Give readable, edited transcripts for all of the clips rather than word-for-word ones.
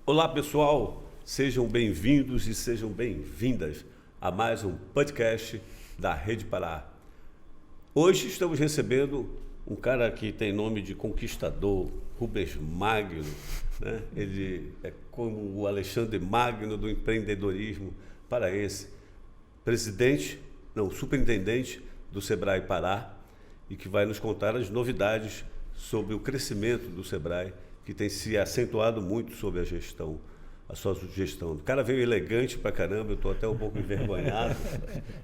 Olá, pessoal, sejam bem-vindos e sejam bem-vindas a mais um podcast da Rede Pará. Hoje estamos recebendo um cara que tem nome de conquistador, Rubens Magno, né? Ele é como o Alexandre Magno do empreendedorismo paraense, superintendente do Sebrae Pará, e que vai nos contar as novidades sobre o crescimento do Sebrae, que tem se acentuado muito sobre a sua gestão. O cara veio elegante pra caramba, eu estou até um pouco envergonhado.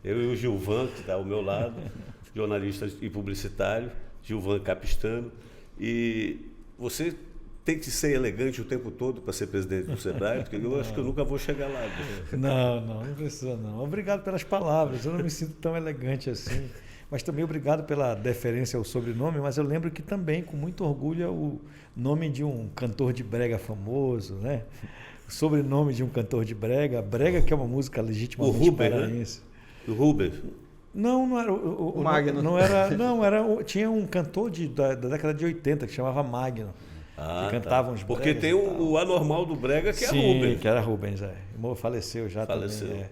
Eu e o Gilvan, que está ao meu lado, jornalista e publicitário, Gilvan Capistano. E você tem que ser elegante o tempo todo para ser presidente do Sebrae, porque eu acho que eu nunca vou chegar lá. Não precisa não. Obrigado pelas palavras, eu não me sinto tão elegante assim. Mas também obrigado pela deferência ao sobrenome, mas eu lembro que também, com muito orgulho, é o nome de um cantor de brega famoso, né? O sobrenome de um cantor de brega, brega que é uma música legitimamente o Rubens, paraense. Né? O Rubens. Não era o Magno. Tinha um cantor da década de 80 que chamava Magno. Que cantava uns bregas. Porque tem o anormal do brega que é Rubens. Sim, que era Rubens, é. Faleceu já também. É.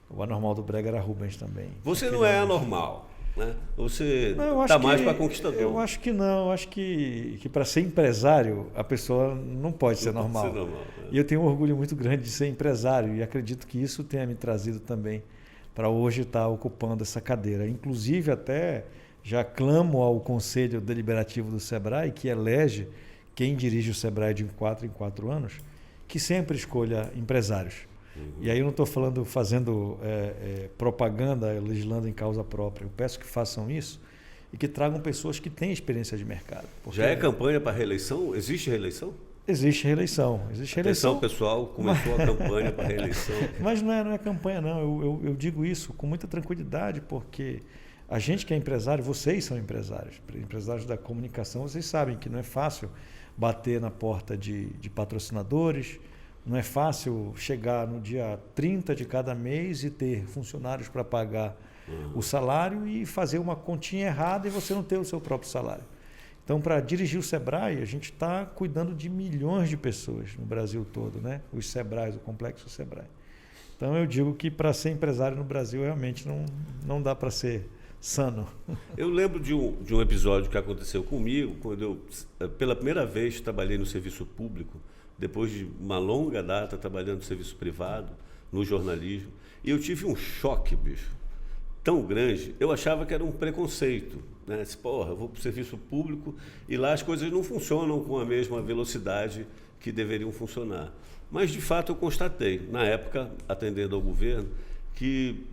O anormal do brega era Rubens também. Você não é anormal, né? Você está mais para conquistador. Eu acho que não. Eu acho que para ser empresário, a pessoa não pode ser normal. Pode ser normal, né? E eu tenho um orgulho muito grande de ser empresário e acredito que isso tenha me trazido também para hoje estar ocupando essa cadeira. Inclusive, até já clamo ao Conselho Deliberativo do Sebrae, que elege quem dirige o Sebrae de 4 em 4 anos, que sempre escolha empresários. E aí eu não estou fazendo propaganda, legislando em causa própria. Eu peço que façam isso e que tragam pessoas que têm experiência de mercado. Já é campanha para reeleição? Existe reeleição? Existe reeleição. Atenção, pessoal, começou a campanha para reeleição. Mas não é campanha, não. Eu digo isso com muita tranquilidade, porque a gente que é empresário, vocês são empresários da comunicação, vocês sabem que não é fácil bater na porta de patrocinadores, não é fácil chegar no dia 30 de cada mês e ter funcionários para pagar o salário e fazer uma continha errada e você não ter o seu próprio salário. Então, para dirigir o Sebrae, a gente está cuidando de milhões de pessoas no Brasil todo, né? Os Sebrais, o complexo Sebrae. Então, eu digo que para ser empresário no Brasil, realmente não dá para ser sano. Eu lembro de um episódio que aconteceu comigo, quando eu, pela primeira vez, trabalhei no serviço público, depois de uma longa data trabalhando no serviço privado, no jornalismo, e eu tive um choque, bicho, tão grande. Eu achava que era um preconceito, né? Eu vou para o serviço público e lá as coisas não funcionam com a mesma velocidade que deveriam funcionar. Mas, de fato, eu constatei, na época, atendendo ao governo, que,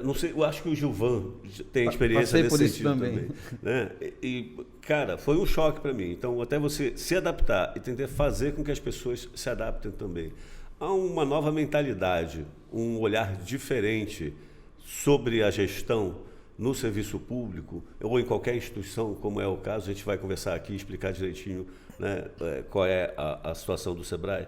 não sei, eu acho que o Gilvan tem experiência nesse sentido também. Né? E, cara, foi um choque para mim. Então, até você se adaptar e tentar fazer com que as pessoas se adaptem também. Há uma nova mentalidade, um olhar diferente sobre a gestão no serviço público ou em qualquer instituição, como é o caso. A gente vai conversar aqui, explicar direitinho, né, qual é a situação do Sebrae.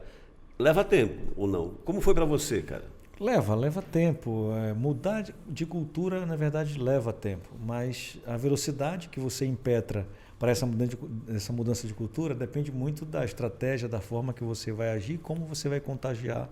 Leva tempo ou não? Como foi para você, cara? Leva tempo. Mudar de cultura, na verdade, leva tempo. Mas a velocidade que você impetra para essa mudança de cultura depende muito da estratégia, da forma que você vai agir, como você vai contagiar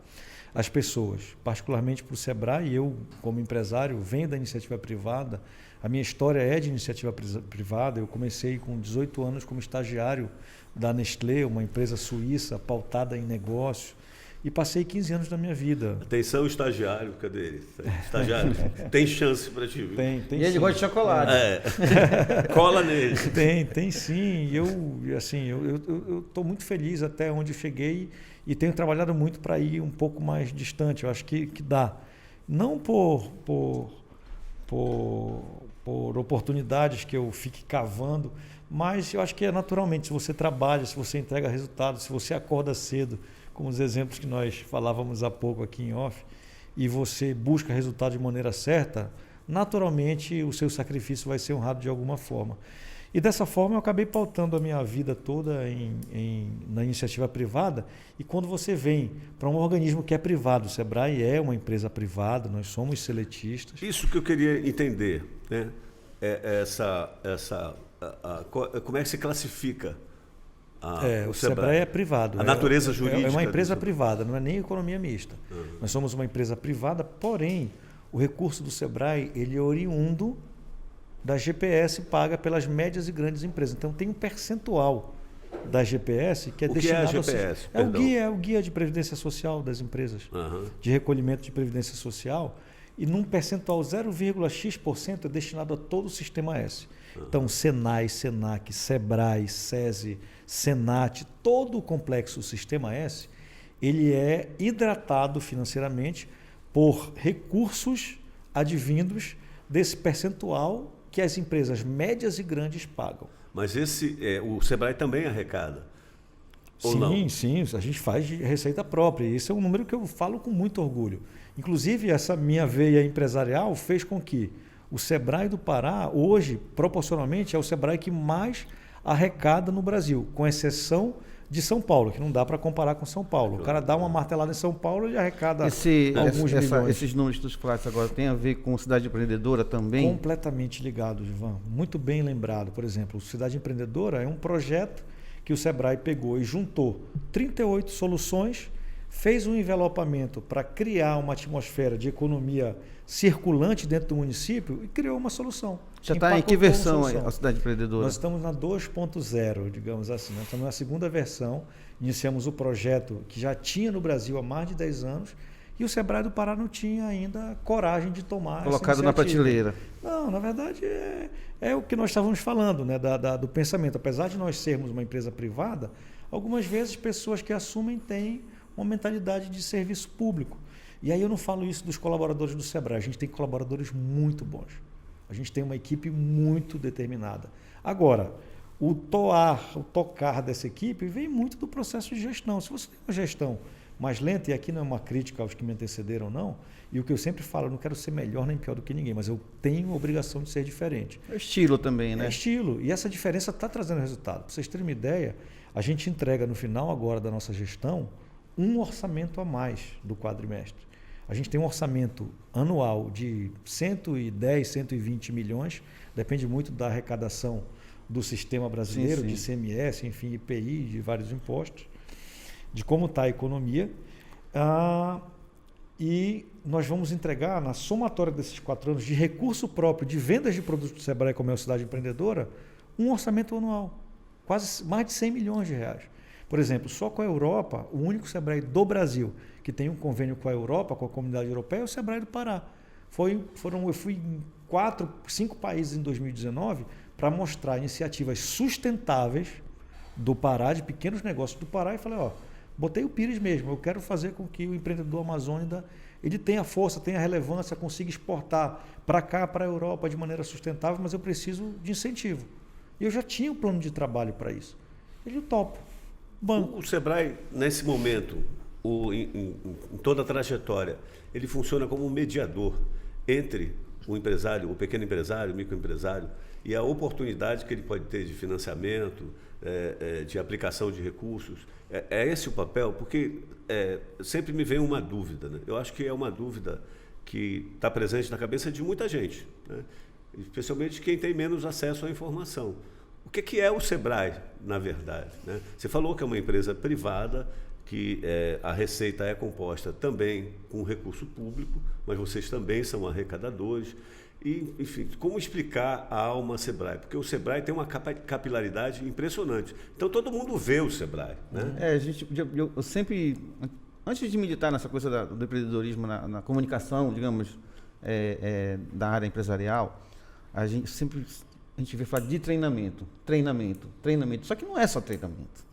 as pessoas. Particularmente para o Sebrae, eu, como empresário, venho da iniciativa privada. A minha história é de iniciativa privada. Eu comecei com 18 anos como estagiário da Nestlé, uma empresa suíça pautada em negócio. E passei 15 anos da minha vida. Atenção, estagiário, cadê ele? Estagiário, tem chance para ti. Tem e ele gosta de chocolate. Cola nele. Tem sim. Eu estou muito feliz até onde cheguei e tenho trabalhado muito para ir um pouco mais distante. Eu acho que dá. Não por oportunidades que eu fique cavando, mas eu acho que é naturalmente. Se você trabalha, se você entrega resultados, se você acorda cedo, como os exemplos que nós falávamos há pouco aqui em off, e você busca resultado de maneira certa, naturalmente o seu sacrifício vai ser honrado de alguma forma. E dessa forma eu acabei pautando a minha vida toda na iniciativa privada, e quando você vem para um organismo que é privado, o Sebrae é uma empresa privada, nós somos seletistas. Isso que eu queria entender, né? Como é que se classifica O Sebrae é privado. A natureza jurídica. É uma empresa privada, não é nem economia mista. Nós somos uma empresa privada, porém, o recurso do Sebrae ele é oriundo da GPS paga pelas médias e grandes empresas. Então, tem um percentual da GPS que é destinado... O que é a GPS? É o guia de previdência social das empresas, de recolhimento de previdência social, e num percentual 0,x% é destinado a todo o Sistema S. Então, Senai, Senac, Sebrae, SESI, Senat, todo o complexo Sistema S, ele é hidratado financeiramente por recursos advindos desse percentual que as empresas médias e grandes pagam. Mas o Sebrae também arrecada? Ou não? Sim, a gente faz de receita própria. E esse é um número que eu falo com muito orgulho. Inclusive, essa minha veia empresarial fez com que o Sebrae do Pará, hoje, proporcionalmente, é o Sebrae que mais arrecada no Brasil, com exceção de São Paulo, que não dá para comparar com São Paulo. O cara dá uma martelada em São Paulo e arrecada alguns milhões. Esses números que tu falaste agora tem a ver com Cidade Empreendedora também? Completamente ligado, Ivan. Muito bem lembrado. Por exemplo, Cidade Empreendedora é um projeto que o Sebrae pegou e juntou 38 soluções, fez um envelopamento para criar uma atmosfera de economia circulante dentro do município e criou uma solução. Já está em que versão a Cidade Empreendedora? Nós estamos na 2.0, digamos assim. Nós estamos na segunda versão. Iniciamos o projeto que já tinha no Brasil há mais de 10 anos e o Sebrae do Pará não tinha ainda coragem de tomar colocado na prateleira. Não, na verdade é o que nós estávamos falando, né, do pensamento. Apesar de nós sermos uma empresa privada, algumas vezes pessoas que assumem têm uma mentalidade de serviço público. E aí eu não falo isso dos colaboradores do Sebrae, a gente tem colaboradores muito bons. A gente tem uma equipe muito determinada. Agora, o tocar dessa equipe vem muito do processo de gestão. Se você tem uma gestão mais lenta, e aqui não é uma crítica aos que me antecederam, não, e o que eu sempre falo, eu não quero ser melhor nem pior do que ninguém, mas eu tenho a obrigação de ser diferente. É estilo também, né? É estilo, e essa diferença está trazendo resultado. Para vocês terem uma ideia, a gente entrega no final agora da nossa gestão um orçamento a mais do quadrimestre. A gente tem um orçamento anual de 110, 120 milhões, depende muito da arrecadação do sistema brasileiro, de ICMS, enfim, IPI, de vários impostos, de como está a economia. E nós vamos entregar, na somatória desses 4 anos, de recurso próprio, de vendas de produtos do Sebrae, como é a Cidade Empreendedora, um orçamento anual, quase mais de 100 milhões de reais. Por exemplo, só com a Europa, o único Sebrae do Brasil que tem um convênio com a Europa, com a Comunidade Europeia, é o Sebrae do Pará. Eu fui em 4, 5 países em 2019 para mostrar iniciativas sustentáveis do Pará, de pequenos negócios do Pará, e falei, botei o Pires mesmo, eu quero fazer com que o empreendedor amazônida ele tenha força, tenha relevância, consiga exportar para cá, para a Europa de maneira sustentável, mas eu preciso de incentivo. E eu já tinha um plano de trabalho para isso. Ele topa. O Sebrae, nesse momento, em toda a trajetória, ele funciona como um mediador entre o empresário, o pequeno empresário, o microempresário, e a oportunidade que ele pode ter de financiamento, de aplicação de recursos. É esse o papel? Porque sempre me vem uma dúvida, né? Eu acho que é uma dúvida que está presente na cabeça de muita gente, né? Especialmente quem tem menos acesso à informação. O que é o Sebrae, na verdade, né? Você falou que é uma empresa privada, que a receita é composta também com recurso público, mas vocês também são arrecadadores. E, enfim, como explicar a alma Sebrae? Porque o Sebrae tem uma capilaridade impressionante. Então, todo mundo vê o Sebrae, né? Eu sempre, antes de militar nessa coisa do empreendedorismo na comunicação, digamos, da área empresarial, a gente vê falar de treinamento. Só que não é só treinamento.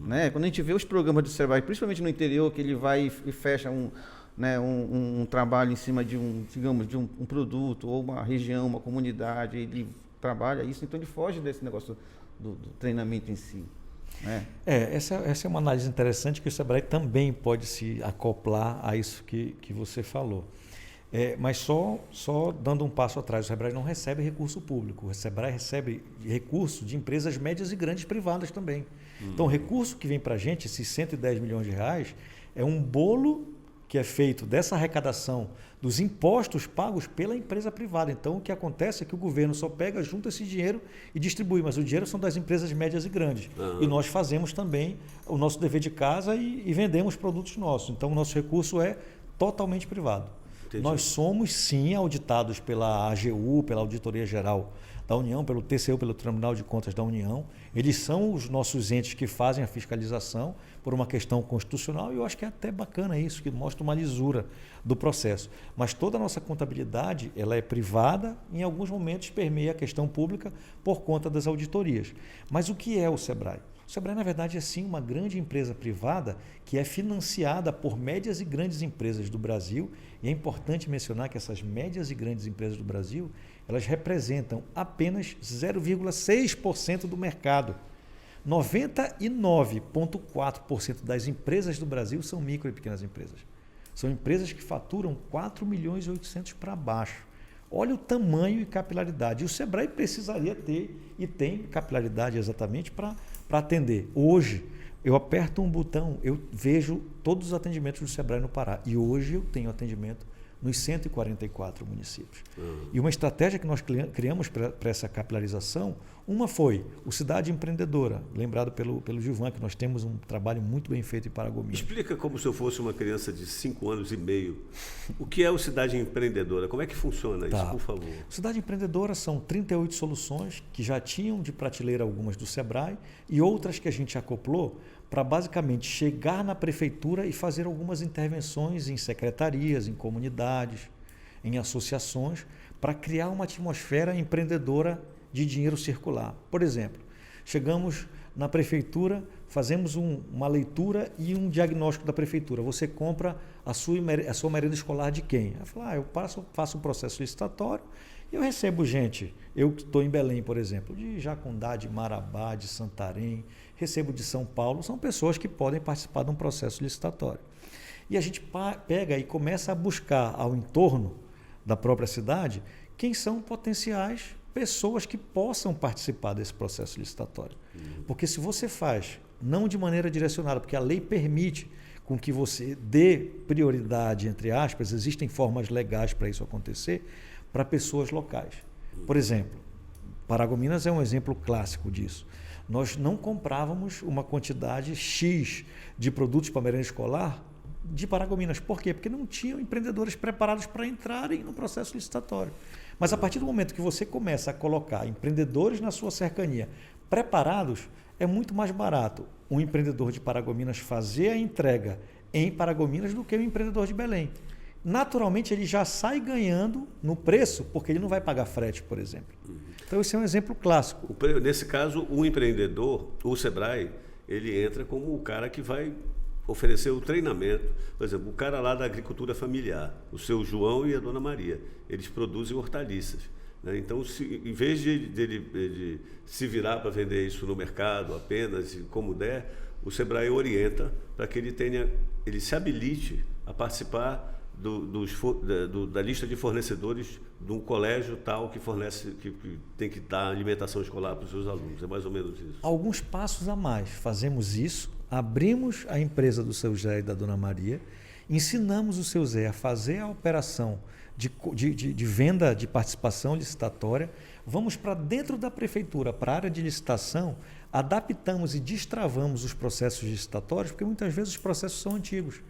Né? Quando a gente vê os programas do Sebrae, principalmente no interior, que ele vai e fecha um trabalho em cima de um produto, ou uma região, uma comunidade, ele trabalha isso, então ele foge desse negócio do treinamento em si. Né? Essa é uma análise interessante, que o Sebrae também pode se acoplar a isso que você falou. Mas só dando um passo atrás, o Sebrae não recebe recurso público, o Sebrae recebe recurso de empresas médias e grandes privadas também. Então, o recurso que vem para a gente, esses 110 milhões de reais, é um bolo que é feito dessa arrecadação dos impostos pagos pela empresa privada. Então, o que acontece é que o governo só pega, junta esse dinheiro e distribui, mas o dinheiro são das empresas médias e grandes. E nós fazemos também o nosso dever de casa e vendemos produtos nossos. Então, o nosso recurso é totalmente privado. Entendi. Nós somos, sim, auditados pela AGU, pela Auditoria Geral da União, pelo TCU, pelo Tribunal de Contas da União. Eles são os nossos entes que fazem a fiscalização por uma questão constitucional, e eu acho que é até bacana isso, que mostra uma lisura do processo. Mas toda a nossa contabilidade, ela é privada, em alguns momentos permeia a questão pública por conta das auditorias. Mas o que é o SEBRAE? O SEBRAE, na verdade, é sim uma grande empresa privada que é financiada por médias e grandes empresas do Brasil, e é importante mencionar que essas médias e grandes empresas do Brasil, elas representam apenas 0,6% do mercado. 99,4% das empresas do Brasil são micro e pequenas empresas. São empresas que faturam 4 milhões e 800 para baixo. Olha o tamanho e capilaridade. E o SEBRAE precisaria ter, e tem capilaridade exatamente para atender. Hoje, eu aperto um botão, eu vejo todos os atendimentos do SEBRAE no Pará. E hoje eu tenho atendimento nos 144 municípios. E uma estratégia que nós criamos para essa capilarização, uma foi o Cidade Empreendedora, lembrado pelo Gilvan, que nós temos um trabalho muito bem feito em Paragominas. Explica como se eu fosse uma criança de 5 anos e meio. O que é o Cidade Empreendedora? Como é que funciona isso, por favor? Cidade Empreendedora são 38 soluções que já tinham de prateleira algumas do SEBRAE e outras que a gente acoplou para basicamente chegar na prefeitura e fazer algumas intervenções em secretarias, em comunidades, em associações, para criar uma atmosfera empreendedora de dinheiro circular. Por exemplo, chegamos na prefeitura, fazemos uma leitura e um diagnóstico da prefeitura. Você compra a sua merenda escolar de quem? Eu falo, eu faço um processo licitatório e eu recebo gente. Eu que estou em Belém, por exemplo, de Jacundá, de Marabá, de Santarém, recebo de São Paulo, são pessoas que podem participar de um processo licitatório. E a gente pega e começa a buscar ao entorno da própria cidade quem são potenciais pessoas que possam participar desse processo licitatório. Porque se você faz, não de maneira direcionada, porque a lei permite com que você dê prioridade, entre aspas, existem formas legais para isso acontecer, para pessoas locais. Por exemplo, Paragominas é um exemplo clássico disso. Nós não comprávamos uma quantidade X de produtos para merenda escolar de Paragominas. Por quê? Porque não tinham empreendedores preparados para entrarem no processo licitatório. Mas a partir do momento que você começa a colocar empreendedores na sua cercania preparados, é muito mais barato um empreendedor de Paragominas fazer a entrega em Paragominas do que um empreendedor de Belém. Naturalmente, ele já sai ganhando no preço, porque ele não vai pagar frete, por exemplo. Então, esse é um exemplo clássico. Nesse caso, o empreendedor, o SEBRAE, ele entra como o cara que vai oferecer o treinamento. Por exemplo, o cara lá da agricultura familiar, o seu João e a dona Maria, eles produzem hortaliças. Né? Então, em vez de se virar para vender isso no mercado apenas, como der, o SEBRAE orienta para que ele se habilite a participar da lista de fornecedores de um colégio tal que fornece, que tem que dar alimentação escolar para os seus alunos. É mais ou menos isso. Alguns passos a mais. Fazemos isso, abrimos a empresa do seu Zé e da dona Maria, ensinamos o seu Zé a fazer a operação de venda de participação licitatória, vamos para dentro da prefeitura, para a área de licitação, adaptamos e destravamos os processos licitatórios, porque muitas vezes os processos são antigos.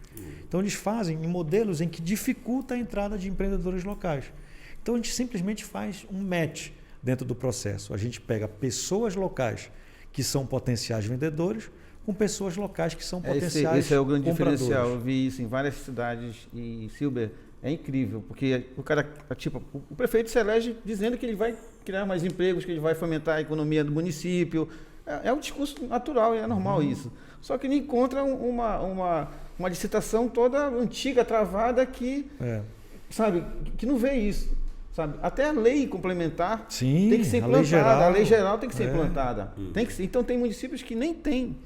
Então, eles fazem em modelos em que dificulta a entrada de empreendedores locais. Então, a gente simplesmente faz um match dentro do processo. A gente pega pessoas locais que são potenciais vendedores com pessoas locais que são potenciais compradores. Esse é o grande diferencial. Eu vi isso em várias cidades e, Silber, é incrível, porque o cara, o prefeito se elege dizendo que ele vai criar mais empregos, que ele vai fomentar a economia do município. É um discurso natural, é normal isso. Só que ele encontra uma licitação toda antiga, travada, que, sabe, que não vê isso. Sabe? Até a lei complementar tem que ser implantada. A lei geral tem que ser implantada. Então, tem municípios que nem tem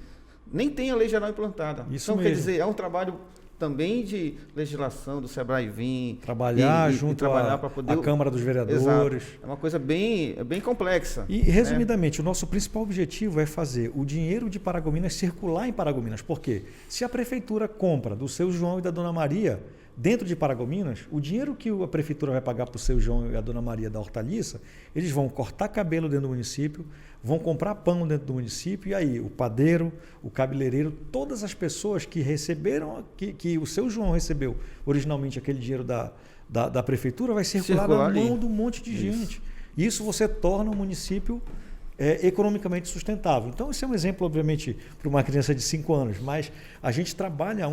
a lei geral implantada. Isso então, mesmo. Quer dizer, é um trabalho também de legislação do Sebrae vir trabalhar junto trabalhar à poder... Câmara dos Vereadores. Exato. É uma coisa bem complexa. E, resumidamente, o nosso principal objetivo é fazer o dinheiro de Paragominas circular em Paragominas. Por quê? Se a prefeitura compra do seu João e da Dona Maria dentro de Paragominas, o dinheiro que a prefeitura vai pagar para o seu João e a Dona Maria da hortaliça, eles vão cortar cabelo dentro do município, vão comprar pão dentro do município, e aí o padeiro, o cabeleireiro, todas as pessoas que receberam, que o seu João recebeu originalmente aquele dinheiro da prefeitura, vai circular na mão de um monte de gente. Isso você torna o município economicamente sustentável. Então, esse é um exemplo, obviamente, para uma criança de 5 anos, mas a gente trabalha,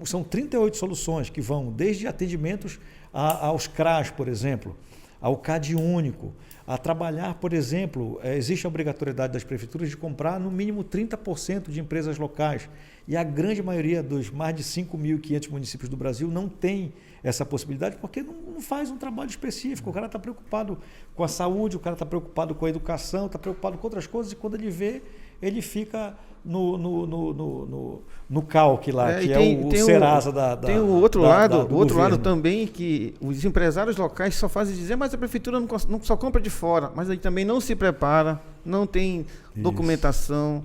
são 38 soluções que vão desde atendimentos aos CRAs, por exemplo, ao CAD único, a trabalhar, por exemplo, existe a obrigatoriedade das prefeituras de comprar no mínimo 30% de empresas locais, e a grande maioria dos mais de 5.500 municípios do Brasil não tem essa possibilidade porque não faz um trabalho específico. O cara está preocupado com a saúde, o cara está preocupado com a educação, está preocupado com outras coisas, e quando ele vê, ele fica no calque lá, que o Serasa Tem o outro lado também, que os empresários locais só fazem dizer, mas a prefeitura não só compra de fora, mas aí também não se prepara, não tem documentação,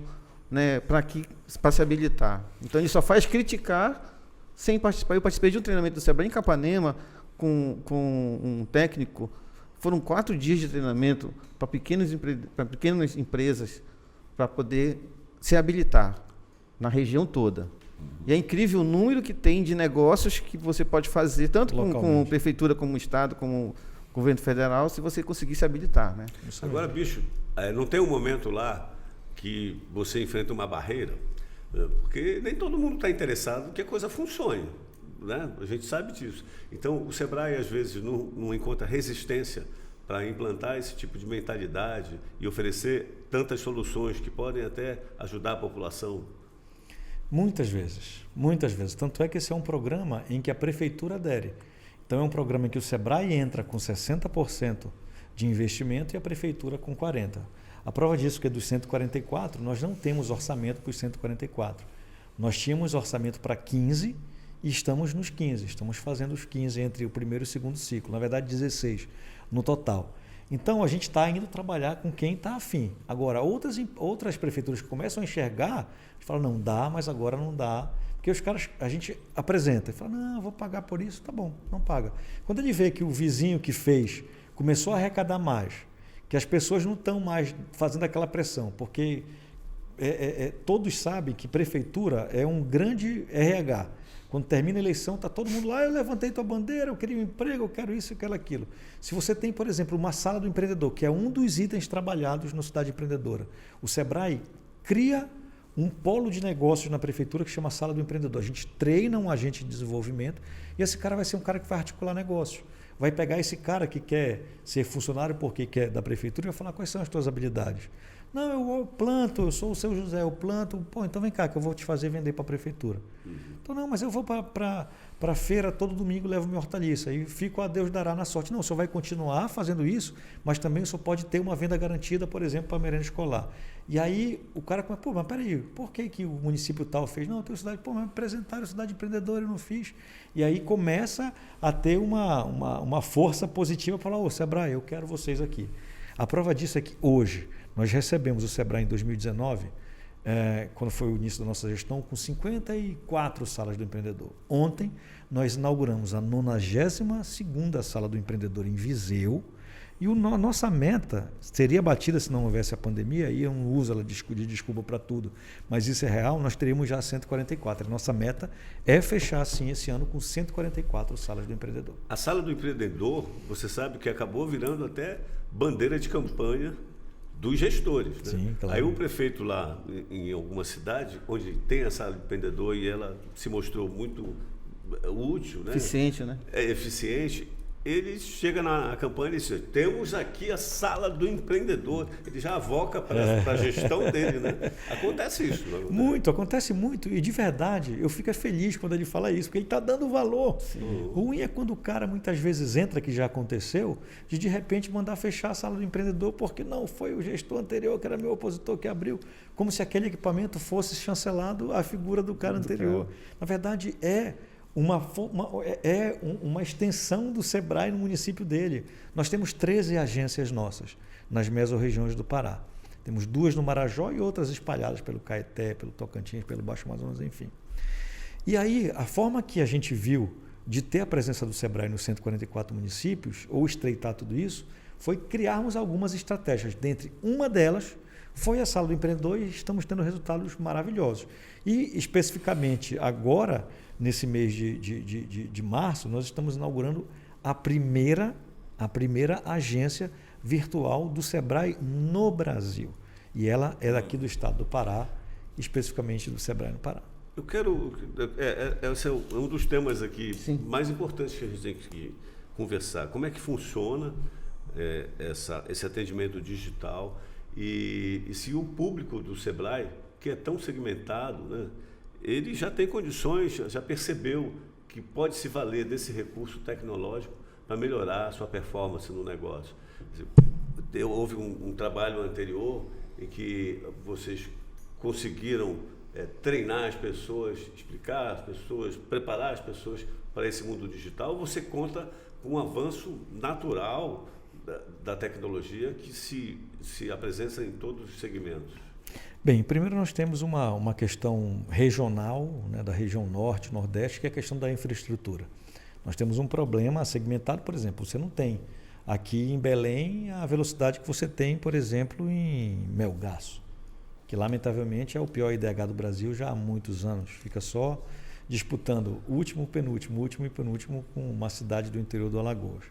né, para se habilitar. Então ele só faz criticar sem participar. Eu participei de um treinamento do Sebrae em Capanema com um técnico. Foram 4 dias de treinamento para pequenas empresas para poder se habilitar na região toda. E é incrível o número que tem de negócios que você pode fazer, tanto com prefeitura, como Estado, como governo federal, se você conseguir se habilitar, né? Agora, bicho, não tem um momento lá que você enfrenta uma barreira, porque nem todo mundo está interessado que a coisa funcione, né? A gente sabe disso. Então, o Sebrae, às vezes, não encontra resistência para implantar esse tipo de mentalidade e oferecer tantas soluções que podem até ajudar a população? Muitas vezes. Tanto é que esse é um programa em que a prefeitura adere. Então, é um programa em que o Sebrae entra com 60% de investimento e a prefeitura com 40%. A prova disso é que dos 144, nós não temos orçamento para os 144. Nós tínhamos orçamento para 15 e estamos nos 15. Estamos fazendo os 15 entre o primeiro e o segundo ciclo. Na verdade, 16 no total. Então, a gente está indo trabalhar com quem está afim. Agora, outras prefeituras que começam a enxergar, a gente fala, não dá, mas agora não dá. Porque os caras, a gente apresenta e fala, não, eu vou pagar por isso, tá bom, não paga. Quando ele vê que o vizinho que fez começou a arrecadar mais, que as pessoas não estão mais fazendo aquela pressão, porque todos sabem que prefeitura é um grande RH. Quando termina a eleição, está todo mundo lá, eu levantei tua bandeira, eu queria um emprego, eu quero isso, eu quero aquilo. Se você tem, por exemplo, uma sala do empreendedor, que é um dos itens trabalhados na Cidade Empreendedora, o Sebrae cria um polo de negócios na prefeitura que chama Sala do Empreendedor. A gente treina um agente de desenvolvimento e esse cara vai ser um cara que vai articular negócio. Vai pegar esse cara que quer ser funcionário porque quer da prefeitura e vai falar quais são as tuas habilidades. Não, eu planto, eu sou o seu José, eu planto. Pô, então vem cá que eu vou te fazer vender para a prefeitura. Então, não, mas eu vou para a feira todo domingo, levo minha hortaliça e fico a Deus dará na sorte. Não, o senhor vai continuar fazendo isso, mas também o senhor pode ter uma venda garantida, por exemplo, para a merenda escolar. E aí o cara começa, pô, mas peraí, por que o município tal fez? Não, eu tenho cidade, pô, mas me apresentaram cidade empreendedora, eu não fiz. E aí começa a ter uma força positiva para falar, ô Sebrae, eu quero vocês aqui. A prova disso é que hoje nós recebemos o Sebrae em 2019, quando foi o início da nossa gestão, com 54 salas do empreendedor. Ontem nós inauguramos a 92ª sala do empreendedor em Viseu, e a nossa meta seria batida se não houvesse a pandemia, e eu não uso ela de desculpa para tudo, mas isso é real, nós teríamos já 144. A nossa meta é fechar, sim, esse ano com 144 salas do empreendedor. A sala do empreendedor, você sabe que acabou virando até bandeira de campanha dos gestores, né? Sim, claro. Aí o prefeito lá em alguma cidade, onde tem a sala do empreendedor e ela se mostrou muito útil, né? Eficiente, né? Eficiente. Ele chega na campanha e diz, temos aqui a sala do empreendedor. Ele já avoca para a gestão dele, né? Acontece isso. Não acontece? Muito, acontece muito. E de verdade, eu fico feliz quando ele fala isso, porque ele está dando valor. O ruim é quando o cara muitas vezes entra, que já aconteceu, de repente mandar fechar a sala do empreendedor, porque não foi o gestor anterior, que era meu opositor, que abriu, como se aquele equipamento fosse chancelado à figura do cara anterior. Na verdade, é uma extensão do SEBRAE no município dele. Nós temos 13 agências nossas nas mesorregiões do Pará. Temos 2 no Marajó e outras espalhadas pelo Caeté, pelo Tocantins, pelo Baixo Amazonas, enfim. E aí, a forma que a gente viu de ter a presença do SEBRAE nos 144 municípios, ou estreitar tudo isso, foi criarmos algumas estratégias. Dentre uma delas foi a Sala do Empreendedor e estamos tendo resultados maravilhosos. E, especificamente, agora, nesse mês de março, nós estamos inaugurando a primeira agência virtual do SEBRAE no Brasil. E ela é daqui do estado do Pará, especificamente do SEBRAE no Pará. Eu quero... Esse é um dos temas aqui Sim. mais importantes que a gente tem que conversar. Como é que funciona esse atendimento digital e se o público do SEBRAE, que é tão segmentado, né, ele já tem condições, já percebeu que pode se valer desse recurso tecnológico para melhorar a sua performance no negócio. Houve um trabalho anterior em que vocês conseguiram treinar as pessoas, explicar as pessoas, preparar as pessoas para esse mundo digital. Você conta com um avanço natural da tecnologia que se apresenta em todos os segmentos. Bem, primeiro nós temos uma questão regional, né, da região norte, nordeste, que é a questão da infraestrutura. Nós temos um problema segmentado, por exemplo, você não tem aqui em Belém a velocidade que você tem, por exemplo, em Melgaço, que lamentavelmente é o pior IDH do Brasil já há muitos anos. Fica só disputando o último, penúltimo, último e penúltimo com uma cidade do interior do Alagoas.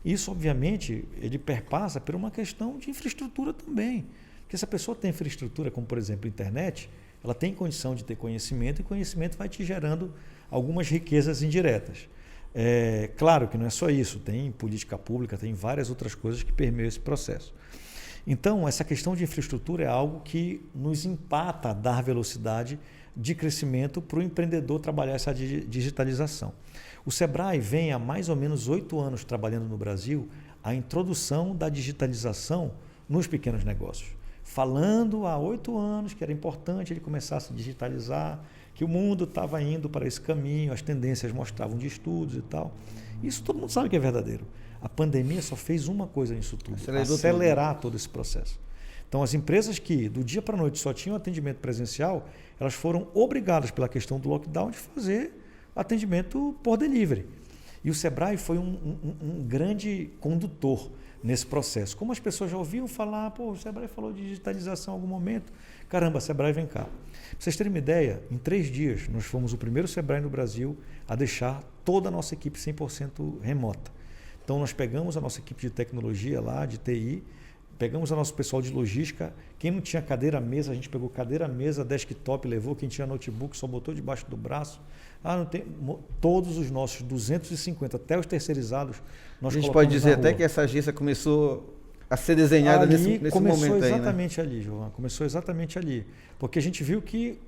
Isso, obviamente, ele perpassa por uma questão de infraestrutura também. Porque se a pessoa tem infraestrutura, como por exemplo a internet, ela tem condição de ter conhecimento e conhecimento vai te gerando algumas riquezas indiretas. Claro que não é só isso, tem política pública, tem várias outras coisas que permeiam esse processo. Então, essa questão de infraestrutura é algo que nos empata a dar velocidade de crescimento para o empreendedor trabalhar essa digitalização. O SEBRAE vem há mais ou menos 8 anos trabalhando no Brasil a introdução da digitalização nos pequenos negócios. Falando há 8 anos que era importante ele começar a se digitalizar, que o mundo estava indo para esse caminho, as tendências mostravam de estudos e tal. Isso todo mundo sabe que é verdadeiro. A pandemia só fez uma coisa nisso tudo, acelerar todo esse processo. Então, as empresas que do dia para a noite só tinham atendimento presencial, elas foram obrigadas pela questão do lockdown de fazer atendimento por delivery. E o SEBRAE foi um grande condutor nesse processo. Como as pessoas já ouviam falar, o SEBRAE falou de digitalização em algum momento, caramba, SEBRAE vem cá. Para vocês terem uma ideia, em 3 dias nós fomos o primeiro SEBRAE no Brasil a deixar toda a nossa equipe 100% remota. Então nós pegamos a nossa equipe de tecnologia lá, de TI, pegamos o nosso pessoal de logística, quem não tinha cadeira mesa, a gente pegou cadeira mesa, desktop, levou, quem tinha notebook só botou debaixo do braço. Não tem, todos os nossos 250, até os terceirizados, nós colocamos. A gente pode dizer até que essa agência começou a ser desenhada nesse momento aí, começou exatamente ali, Giovanni, começou exatamente ali. Porque a gente viu que,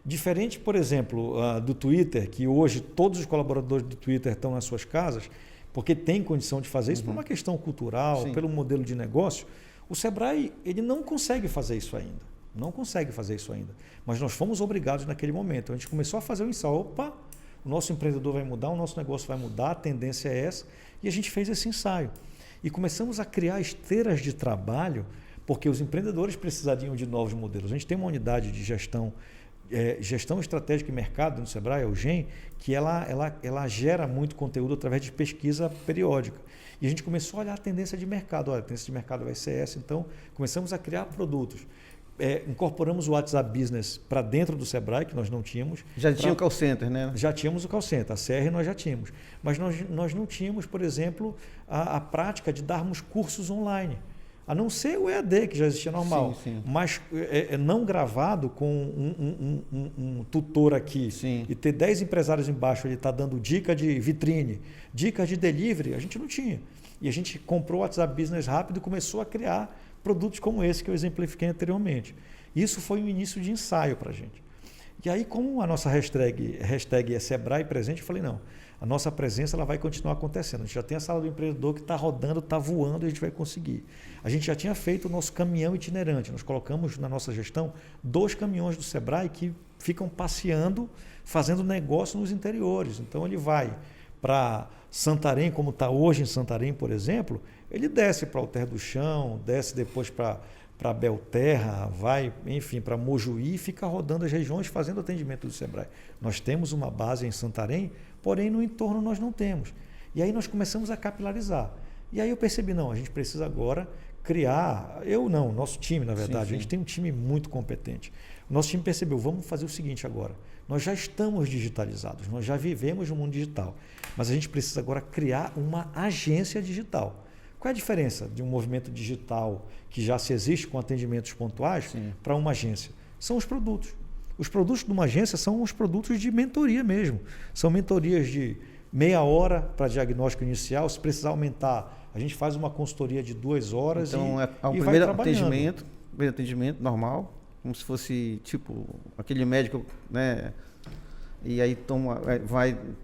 diferente, por exemplo, do Twitter, que hoje todos os colaboradores do Twitter estão nas suas casas, porque tem condição de fazer isso por uma questão cultural, pelo modelo de negócio, o SEBRAE ele não consegue fazer isso ainda. Não consegue fazer isso ainda. Mas nós fomos obrigados naquele momento. A gente começou a fazer o ensaio. Opa, o nosso empreendedor vai mudar, o nosso negócio vai mudar, a tendência é essa. E a gente fez esse ensaio. E começamos a criar esteiras de trabalho, porque os empreendedores precisariam de novos modelos. A gente tem uma unidade de gestão estratégica e mercado no SEBRAE, o GEM, que ela gera muito conteúdo através de pesquisa periódica. E a gente começou a olhar a tendência de mercado. Olha, a tendência de mercado vai ser essa. Então, começamos a criar produtos. Incorporamos o WhatsApp Business para dentro do SEBRAE, que nós não tínhamos. Já tinha o call center, né? Já tínhamos o call center, a CR nós já tínhamos. Mas nós não tínhamos, por exemplo, a prática de darmos cursos online. A não ser o EAD, que já existia normal. Sim. Mas não gravado com um tutor aqui. Sim. E ter 10 empresários embaixo, ele está dando dica de vitrine, dicas de delivery, a gente não tinha. E a gente comprou o WhatsApp Business rápido e começou a criar produtos como esse que eu exemplifiquei anteriormente. Isso foi um início de ensaio para a gente. E aí, como a nossa hashtag é SEBRAE presente, eu falei, não, a nossa presença ela vai continuar acontecendo. A gente já tem a sala do empreendedor que está rodando, está voando e a gente vai conseguir. A gente já tinha feito o nosso caminhão itinerante. Nós colocamos na nossa gestão 2 caminhões do Sebrae que ficam passeando, fazendo negócio nos interiores. Então ele vai para Santarém, como está hoje em Santarém, por exemplo, ele desce para Alter do Chão, desce depois para Belterra, vai, enfim, para Mojuí e fica rodando as regiões fazendo atendimento do Sebrae. Nós temos uma base em Santarém, porém no entorno nós não temos. E aí nós começamos a capilarizar. E aí eu percebi, não, a gente precisa agora criar, nosso time, na verdade, sim. A gente tem um time muito competente. O nosso time percebeu, vamos fazer o seguinte agora, nós já estamos digitalizados, nós já vivemos no mundo digital, mas a gente precisa agora criar uma agência digital. Qual é a diferença de um movimento digital que já se existe com atendimentos pontuais para uma agência? São os produtos. Os produtos de uma agência são os produtos de mentoria mesmo. São mentorias de meia hora para diagnóstico inicial. Se precisar aumentar, a gente faz uma consultoria de 2 horas então, e vai trabalhando. Primeiro atendimento normal, como se fosse tipo aquele médico, né? E aí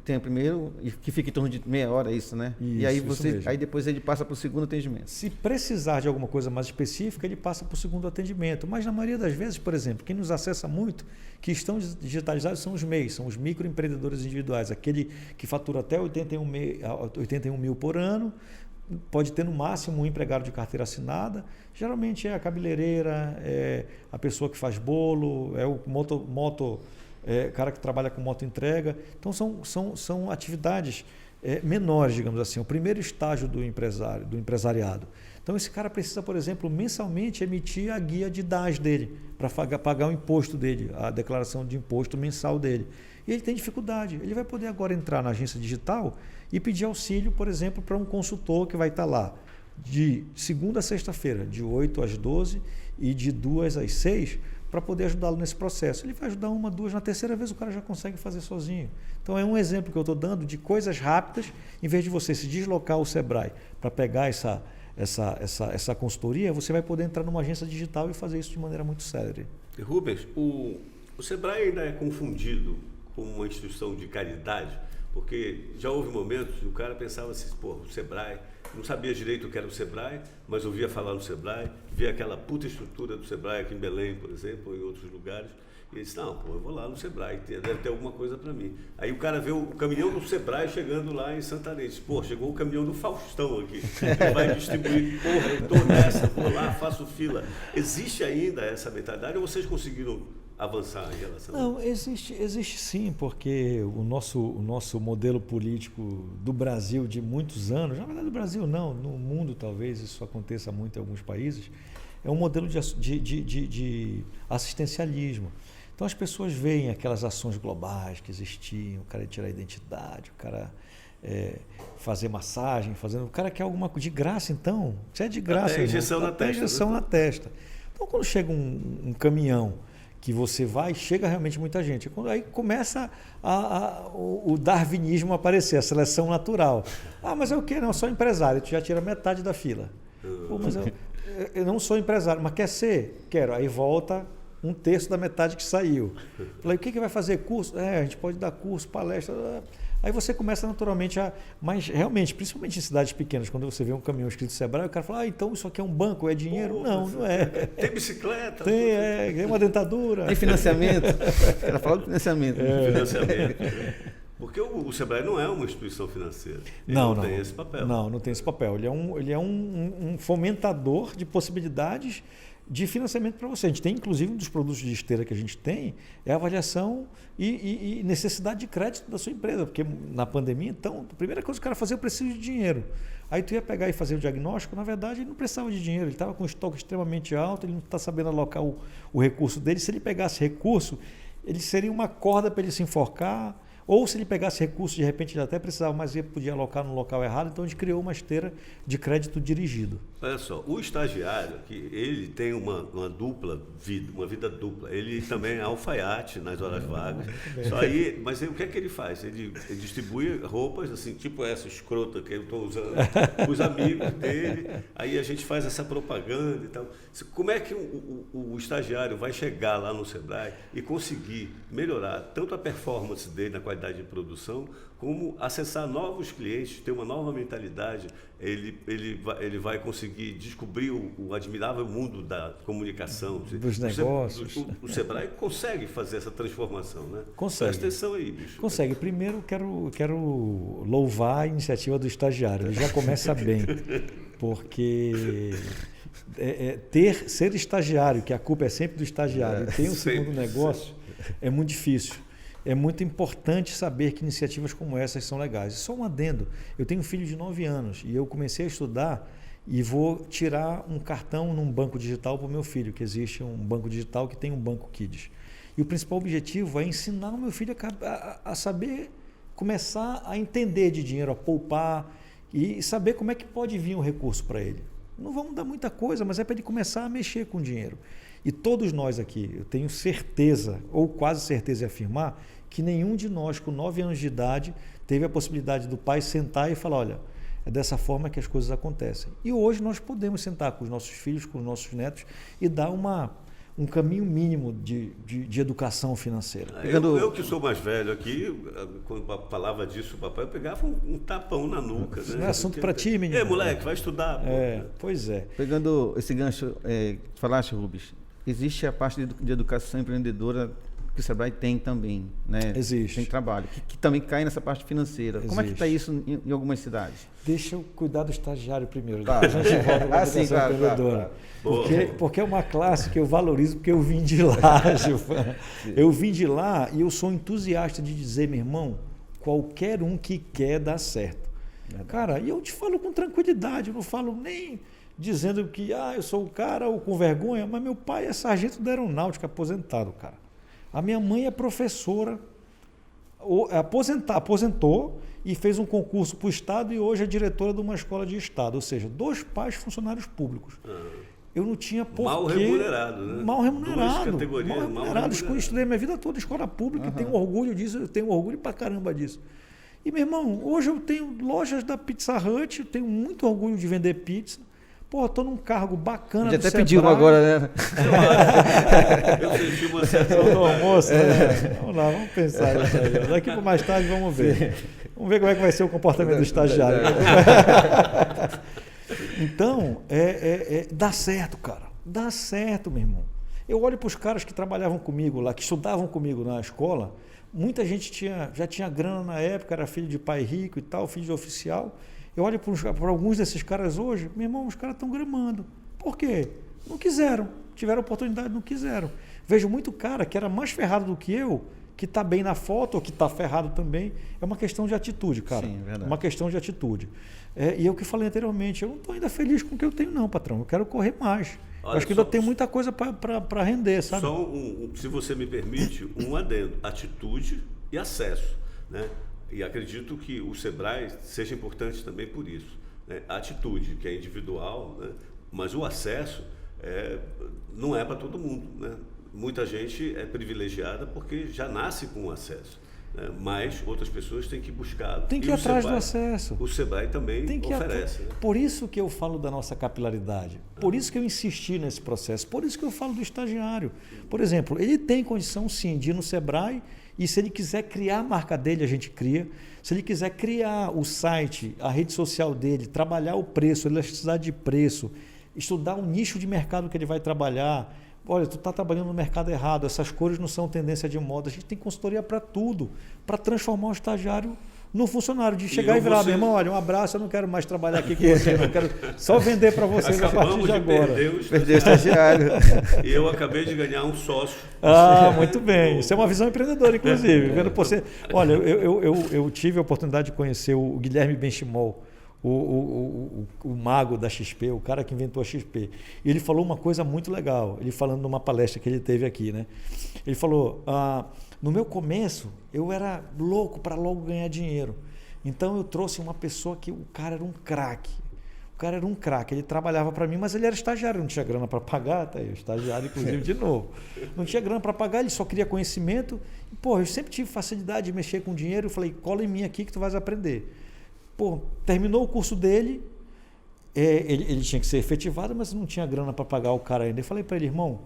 tem o primeiro e que fica em torno de meia hora, isso, né? Isso, e aí aí depois ele passa para o segundo atendimento. Se precisar de alguma coisa mais específica, ele passa para o segundo atendimento. Mas na maioria das vezes, por exemplo, quem nos acessa muito, que estão digitalizados são os MEIs, são os microempreendedores individuais, aquele que fatura até 81 mil por ano, pode ter no máximo um empregado de carteira assinada. Geralmente é a cabeleireira, é a pessoa que faz bolo, é o cara que trabalha com moto entrega. Então são atividades menores, digamos assim, o primeiro estágio do empresariado. Então esse cara precisa, por exemplo, mensalmente emitir a guia de DAS dele, para pagar o imposto dele, a declaração de imposto mensal dele. E ele tem dificuldade. Ele vai poder agora entrar na agência digital e pedir auxílio, por exemplo, para um consultor que vai estar lá de segunda a sexta-feira, de 8 às 12 e de 2 às 6, para poder ajudá-lo nesse processo. Ele vai ajudar 1, 2, na terceira vez o cara já consegue fazer sozinho. Então é um exemplo que eu estou dando de coisas rápidas, em vez de você se deslocar ao Sebrae para pegar essa consultoria, você vai poder entrar numa agência digital e fazer isso de maneira muito célere. Rubens, o Sebrae ainda é confundido com uma instituição de caridade, porque já houve momentos que o cara pensava assim, o Sebrae, não sabia direito o que era o Sebrae, mas ouvia falar no Sebrae, via aquela puta estrutura do Sebrae aqui em Belém, por exemplo, ou em outros lugares, e ele disse, não, eu vou lá no Sebrae, deve ter alguma coisa para mim. Aí o cara vê o caminhão do Sebrae chegando lá em Santarém, diz, chegou o caminhão do Faustão aqui, ele vai distribuir, eu estou nessa, vou lá, faço fila. Existe ainda essa mentalidade ou vocês conseguiram avançar em relação a isso? Não, existe sim, porque o nosso modelo político do Brasil de muitos anos, na verdade do Brasil não, no mundo talvez isso aconteça muito em alguns países, é um modelo de assistencialismo. Então as pessoas veem aquelas ações globais que existiam, o cara tirar a identidade, o cara fazer massagem, o cara quer alguma coisa de graça, então, se é de graça, até injeção na testa. Injeção na testa. Então quando chega um caminhão que você vai, chega realmente muita gente. Aí começa o darwinismo a aparecer, a seleção natural. Mas eu quero, não, eu sou empresário, tu já tira metade da fila. Mas eu não sou empresário, mas quer ser? Quero. Aí volta 1/3 da metade que saiu. Falei, o que vai fazer? Curso? A gente pode dar curso, palestra. Aí você começa naturalmente mas realmente, principalmente em cidades pequenas, quando você vê um caminhão escrito Sebrae, o cara fala, então isso aqui é um banco, é dinheiro? Não é. Tem bicicleta? Tem uma dentadura. Tem financiamento? Ela falou de financiamento. Financiamento. Porque o Sebrae não é uma instituição financeira. Ele não tem esse papel. Não tem esse papel. Ele é um fomentador de possibilidades de financiamento para você. A gente tem, inclusive, um dos produtos de esteira que a gente tem é a avaliação e necessidade de crédito da sua empresa, porque na pandemia, então, a primeira coisa que o cara fazia, eu preciso de dinheiro. Aí tu ia pegar e fazer o diagnóstico, na verdade, ele não precisava de dinheiro, ele estava com um estoque extremamente alto, ele não está sabendo alocar o recurso dele. Se ele pegasse recurso, ele seria uma corda para ele se enforcar, ou se ele pegasse recurso, de repente ele até precisava, mas ele podia alocar no local errado, então a gente criou uma esteira de crédito dirigido. Olha só, o estagiário, que ele tem uma dupla vida, uma vida dupla, ele também é alfaiate nas horas vagas, mas o que é que ele faz? Ele distribui roupas, assim, tipo essa escrota que eu estou usando, para os amigos dele, aí a gente faz essa propaganda e tal. Como é que o estagiário vai chegar lá no Sebrae e conseguir melhorar tanto a performance dele na qualidade de produção, como acessar novos clientes, ter uma nova mentalidade. Ele vai conseguir descobrir o admirável mundo da comunicação. Dos negócios. O Sebrae consegue fazer essa transformação, né? Consegue. Presta atenção aí, bicho. Consegue. Primeiro, quero louvar a iniciativa do estagiário. Ele já começa bem, porque ser estagiário, que a culpa é sempre do estagiário, e ter um segundo negócio é muito difícil. É muito importante saber que iniciativas como essas são legais. Só um adendo, eu tenho um filho de 9 anos e eu comecei a estudar e vou tirar um cartão num banco digital para o meu filho, que existe um banco digital que tem um banco Kids. E o principal objetivo é ensinar o meu filho a saber começar a entender de dinheiro, a poupar e saber como é que pode vir um recurso para ele. Não vamos dar muita coisa, mas é para ele começar a mexer com dinheiro. E todos nós aqui, eu tenho certeza, ou quase certeza de afirmar, que nenhum de nós com 9 anos de idade teve a possibilidade do pai sentar e falar, olha, é dessa forma que as coisas acontecem. E hoje nós podemos sentar com os nossos filhos, com os nossos netos e dar um caminho mínimo de educação financeira. Eu que sou mais velho aqui, quando falava disso, o papai, eu pegava um tapão na nuca. Isso não é assunto para ti, menino. Moleque, vai estudar. Pois é. Pegando esse gancho que falaste, Rubens, existe a parte de educação empreendedora que o Sebrae tem também, né? Existe. Tem trabalho, que também cai nessa parte financeira. Existe. Como é que está isso em algumas cidades? Deixa eu cuidar do estagiário primeiro, tá. Depois a gente volta para a educação empreendedora. Porque é uma classe que eu valorizo, porque eu vim de lá, Gilvan. Eu vim de lá e eu sou entusiasta de dizer, meu irmão, qualquer um que quer dar certo. Cara, e eu te falo com tranquilidade, eu não falo nem dizendo que eu sou o cara ou com vergonha, mas meu pai é sargento da aeronáutica aposentado, cara. A minha mãe é professora, aposentou e fez um concurso para o Estado e hoje é diretora de uma escola de Estado, ou seja, 2 pais funcionários públicos. Eu não tinha porquê... Mal remunerado, né? Mal remunerado. 2 categorias, mal remunerado. Eu estudei minha vida toda em escola pública e tenho orgulho disso, eu tenho orgulho pra caramba disso. E, meu irmão, hoje eu tenho lojas da Pizza Hut, eu tenho muito orgulho de vender pizza. Pô, estou num cargo bacana. Já até pediu agora, né? Eu senti uma certa... No almoço, né? Vamos lá, vamos pensar nisso aí. Daqui para mais tarde vamos ver. Vamos ver como é que vai ser o comportamento do estagiário. Então, dá certo, cara. Dá certo, meu irmão. Eu olho para os caras que trabalhavam comigo lá, que estudavam comigo na escola, muita gente já tinha grana na época, era filho de pai rico e tal, filho de oficial. Eu olho para alguns desses caras hoje, meu irmão, os caras estão gramando. Por quê? Não quiseram. Tiveram oportunidade, não quiseram. Vejo muito cara que era mais ferrado do que eu, que está bem na foto ou que está ferrado também. É uma questão de atitude, cara. Sim, verdade. Uma questão de atitude. E eu que falei anteriormente, eu não estou ainda feliz com o que eu tenho não, patrão. Eu quero correr mais. Acho que ainda tem muita coisa para render, sabe? Só se você me permite, um adendo. Atitude e acesso, né? E acredito que o Sebrae seja importante também por isso, né? A atitude, que é individual, né? Mas o acesso não é para todo mundo, né? Muita gente é privilegiada porque já nasce com o acesso, né? Mas outras pessoas têm que buscar. Tem que ir atrás do acesso. O Sebrae também oferece. Né? Por isso que eu falo da nossa capilaridade, por isso que eu insisti nesse processo, por isso que eu falo do estagiário. Por exemplo, ele tem condição sim de ir no Sebrae. E se ele quiser criar a marca dele, a gente cria. Se ele quiser criar o site, a rede social dele, trabalhar o preço, a elasticidade de preço, estudar o nicho de mercado que ele vai trabalhar. Olha, tu está trabalhando no mercado errado, essas cores não são tendência de moda. A gente tem consultoria para tudo, para transformar o estagiário no funcionário, de chegar e virar, meu irmão, olha, um abraço, eu não quero mais trabalhar aqui com você, eu quero só vender para vocês a partir de agora. Perder o estagiário. E eu acabei de ganhar um sócio. Muito bem. Isso é uma visão empreendedora, inclusive. Vendo você. Olha, eu tive a oportunidade de conhecer o Guilherme Benchimol, o mago da XP, o cara que inventou a XP. E ele falou uma coisa muito legal, ele falando numa palestra que ele teve aqui, né? Ele falou, no meu começo, eu era louco para logo ganhar dinheiro. Então eu trouxe uma pessoa que o cara era um craque. O cara era um craque, ele trabalhava para mim, mas ele era estagiário, não tinha grana para pagar, tá aí, estagiário inclusive de novo. Não tinha grana para pagar, ele só queria conhecimento. Pô, eu sempre tive facilidade de mexer com dinheiro, eu falei, cola em mim aqui que tu vais aprender. Pô, terminou o curso dele, ele tinha que ser efetivado, mas não tinha grana para pagar o cara ainda. Eu falei para ele, irmão,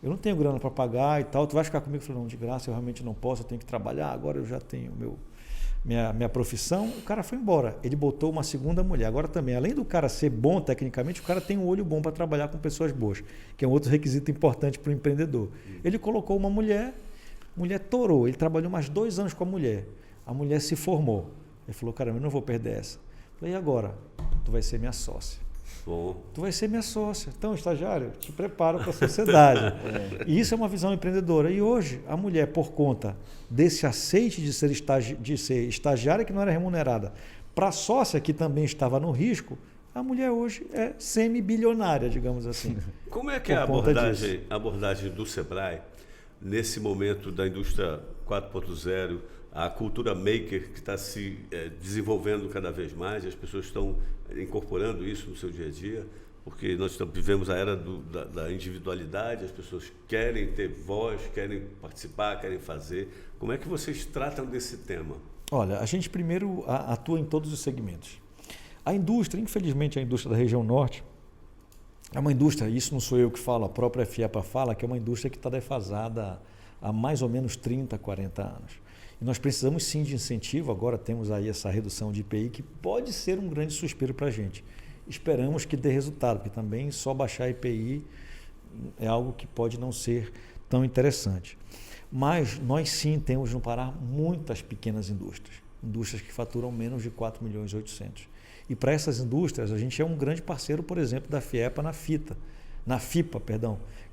eu não tenho grana para pagar e tal, tu vai ficar comigo? Eu falei, não, de graça, eu realmente não posso, eu tenho que trabalhar, agora eu já tenho minha profissão, o cara foi embora. Ele botou uma segunda mulher. Agora também, além do cara ser bom tecnicamente, o cara tem um olho bom para trabalhar com pessoas boas, que é um outro requisito importante para o empreendedor. Ele colocou uma mulher torou. Ele trabalhou mais 2 anos com a mulher se formou. Ele falou, caramba, eu não vou perder essa. Eu falei, e agora? Tu vai ser minha sócia. Bom. Tu vai ser minha sócia. Então, estagiário, te prepara para a sociedade. E isso é uma visão empreendedora. E hoje, a mulher, por conta desse aceite de ser estagiária que não era remunerada, para a sócia que também estava no risco, a mulher hoje é semi-bilionária, digamos assim. Como é que é a abordagem do Sebrae nesse momento da indústria 4.0, a cultura maker que está se desenvolvendo cada vez mais, as pessoas estão incorporando isso no seu dia a dia, porque nós vivemos a era da individualidade, as pessoas querem ter voz, querem participar, querem fazer. Como é que vocês tratam desse tema? Olha, a gente primeiro atua em todos os segmentos. A indústria, infelizmente a indústria da região norte, é uma indústria, isso não sou eu que falo, a própria FIEPA fala, que é uma indústria que está defasada há mais ou menos 30, 40 anos. E nós precisamos sim de incentivo, agora temos aí essa redução de IPI, que pode ser um grande suspiro para a gente. Esperamos que dê resultado, porque também só baixar a IPI é algo que pode não ser tão interessante. Mas nós sim temos no Pará muitas pequenas indústrias que faturam menos de 4 milhões e 800. E para essas indústrias, a gente é um grande parceiro, por exemplo, da FIEPA na FIPA,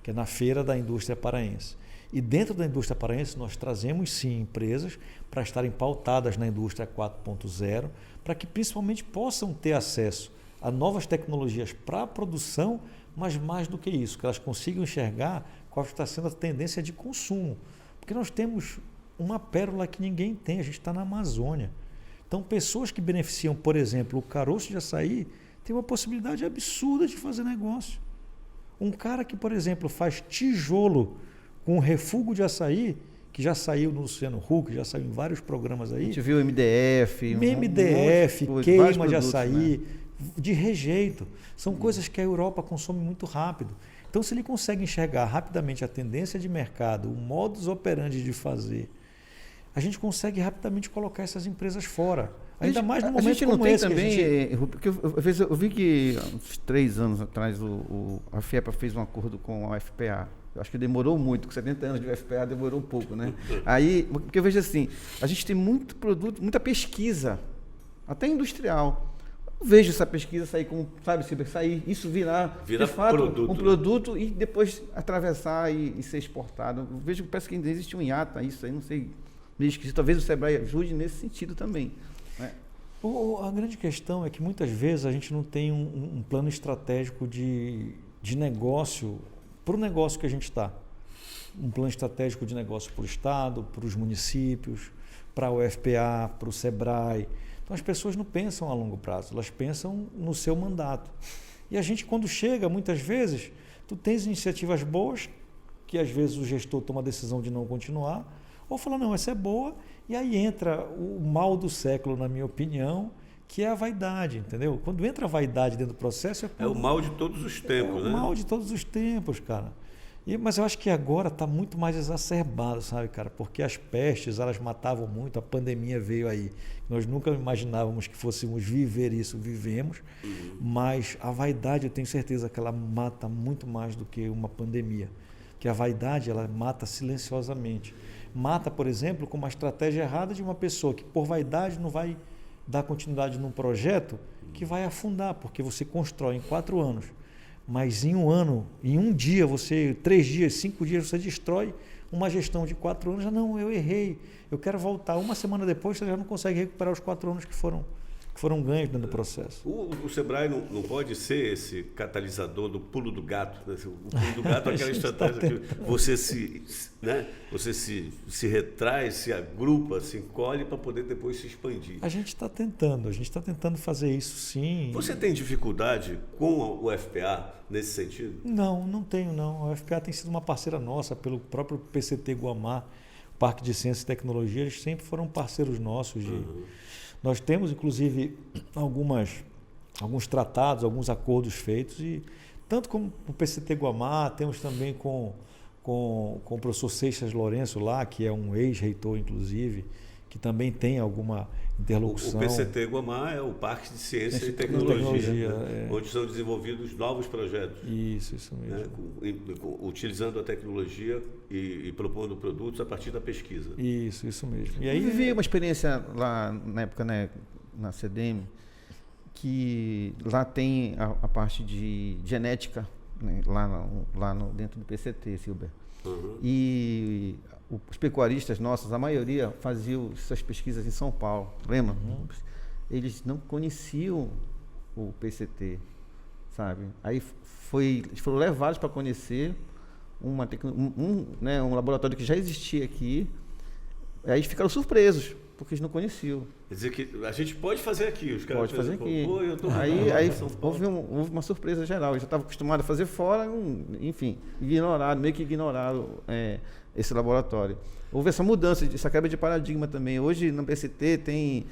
que é na Feira da Indústria Paraense. E dentro da indústria paraense, nós trazemos sim empresas para estarem pautadas na indústria 4.0, para que principalmente possam ter acesso a novas tecnologias para a produção, mas mais do que isso, que elas consigam enxergar qual está sendo a tendência de consumo. Porque nós temos uma pérola que ninguém tem, a gente está na Amazônia. Então, pessoas que beneficiam, por exemplo, o caroço de açaí, tem uma possibilidade absurda de fazer negócio. Um cara que, por exemplo, faz tijolo com refúgio de açaí, que já saiu no Luciano Huck, já saiu em vários programas aí. A gente viu MDF, queima de açaí, né? De rejeito. São coisas que a Europa consome muito rápido. Então, se ele consegue enxergar rapidamente a tendência de mercado, o modus operandi de fazer, a gente consegue rapidamente colocar essas empresas fora. Ainda mais no momento como esse. Porque eu vi que uns 3 anos atrás a FIEPA fez um acordo com a UFPA. Eu acho que demorou muito, com 70 anos de UFPA demorou um pouco, né? Aí, porque eu vejo assim, a gente tem muito produto, muita pesquisa, até industrial. Eu vejo essa pesquisa sair como, sair, isso virar de fato um produto e depois atravessar e ser exportado. Eu vejo que parece que ainda existe um hiato, isso aí, não sei, meio esquisito. Talvez o Sebrae ajude nesse sentido também, né? A grande questão é que muitas vezes a gente não tem um plano estratégico de negócio para o negócio que a gente está. Um plano estratégico de negócio para o Estado, para os municípios, para a UFPA, para o Sebrae. Então as pessoas não pensam a longo prazo, elas pensam no seu mandato. E a gente, quando chega, muitas vezes, tu tens iniciativas boas, que às vezes o gestor toma a decisão de não continuar, ou fala, não, essa é boa, e aí entra o mal do século, na minha opinião, que é a vaidade, entendeu? Quando entra a vaidade dentro do processo... É o mal de todos os tempos, né? É o mal de todos os tempos, cara. Mas eu acho que agora está muito mais exacerbado, sabe, cara? Porque as pestes, elas matavam muito, a pandemia veio aí. Nós nunca imaginávamos que fôssemos viver isso, vivemos, mas a vaidade, eu tenho certeza que ela mata muito mais do que uma pandemia. Que a vaidade, ela mata silenciosamente. Mata, por exemplo, com uma estratégia errada de uma pessoa que, por vaidade, não vai dar continuidade num projeto que vai afundar, porque você constrói em 4 anos, mas em um ano, em um dia, 3 dias, 5 dias, você destrói uma gestão de 4 anos. Já não, eu errei, eu quero voltar. Uma semana depois, você já não consegue recuperar os 4 anos que foram ganhos dentro do processo. O Sebrae não pode ser esse catalisador do pulo do gato, né? O pulo do gato é aquela estratégia que você se retrai, se agrupa, se encolhe para poder depois se expandir. A gente está tentando fazer isso sim. Você tem dificuldade com o UFPA nesse sentido? Não tenho não. A UFPA tem sido uma parceira nossa, pelo próprio PCT Guamá, Parque de Ciência e Tecnologia, eles sempre foram parceiros nossos. Nós temos, inclusive, alguns tratados, alguns acordos feitos, e tanto com o PCT Guamá, temos também com o professor Seixas Lourenço lá, que é um ex-reitor, inclusive, que que também tem alguma interlocução. O PCT Guamá é o Parque de Ciência e Tecnologia, né? Onde são desenvolvidos novos projetos. Isso mesmo. Né? Utilizando a tecnologia e propondo produtos a partir da pesquisa. Isso mesmo. E aí, eu vivi uma experiência lá na época, né, na CDM, que lá tem a parte de genética, né, dentro do PCT, Silber. Uhum. E os pecuaristas nossos, a maioria, faziam suas pesquisas em São Paulo, lembra? Uhum. Eles não conheciam o PCT, sabe? Aí eles foram levados para conhecer um laboratório que já existia aqui. Aí eles ficaram surpresos, porque eles não conheciam. Quer dizer que a gente pode fazer aqui, os caras pode fazer aqui. Pô, eu tô aí houve uma surpresa geral. Eu já estava acostumado a fazer fora, enfim, meio que ignoraram esse laboratório. Houve essa mudança, essa quebra de paradigma também. Hoje no PCT tem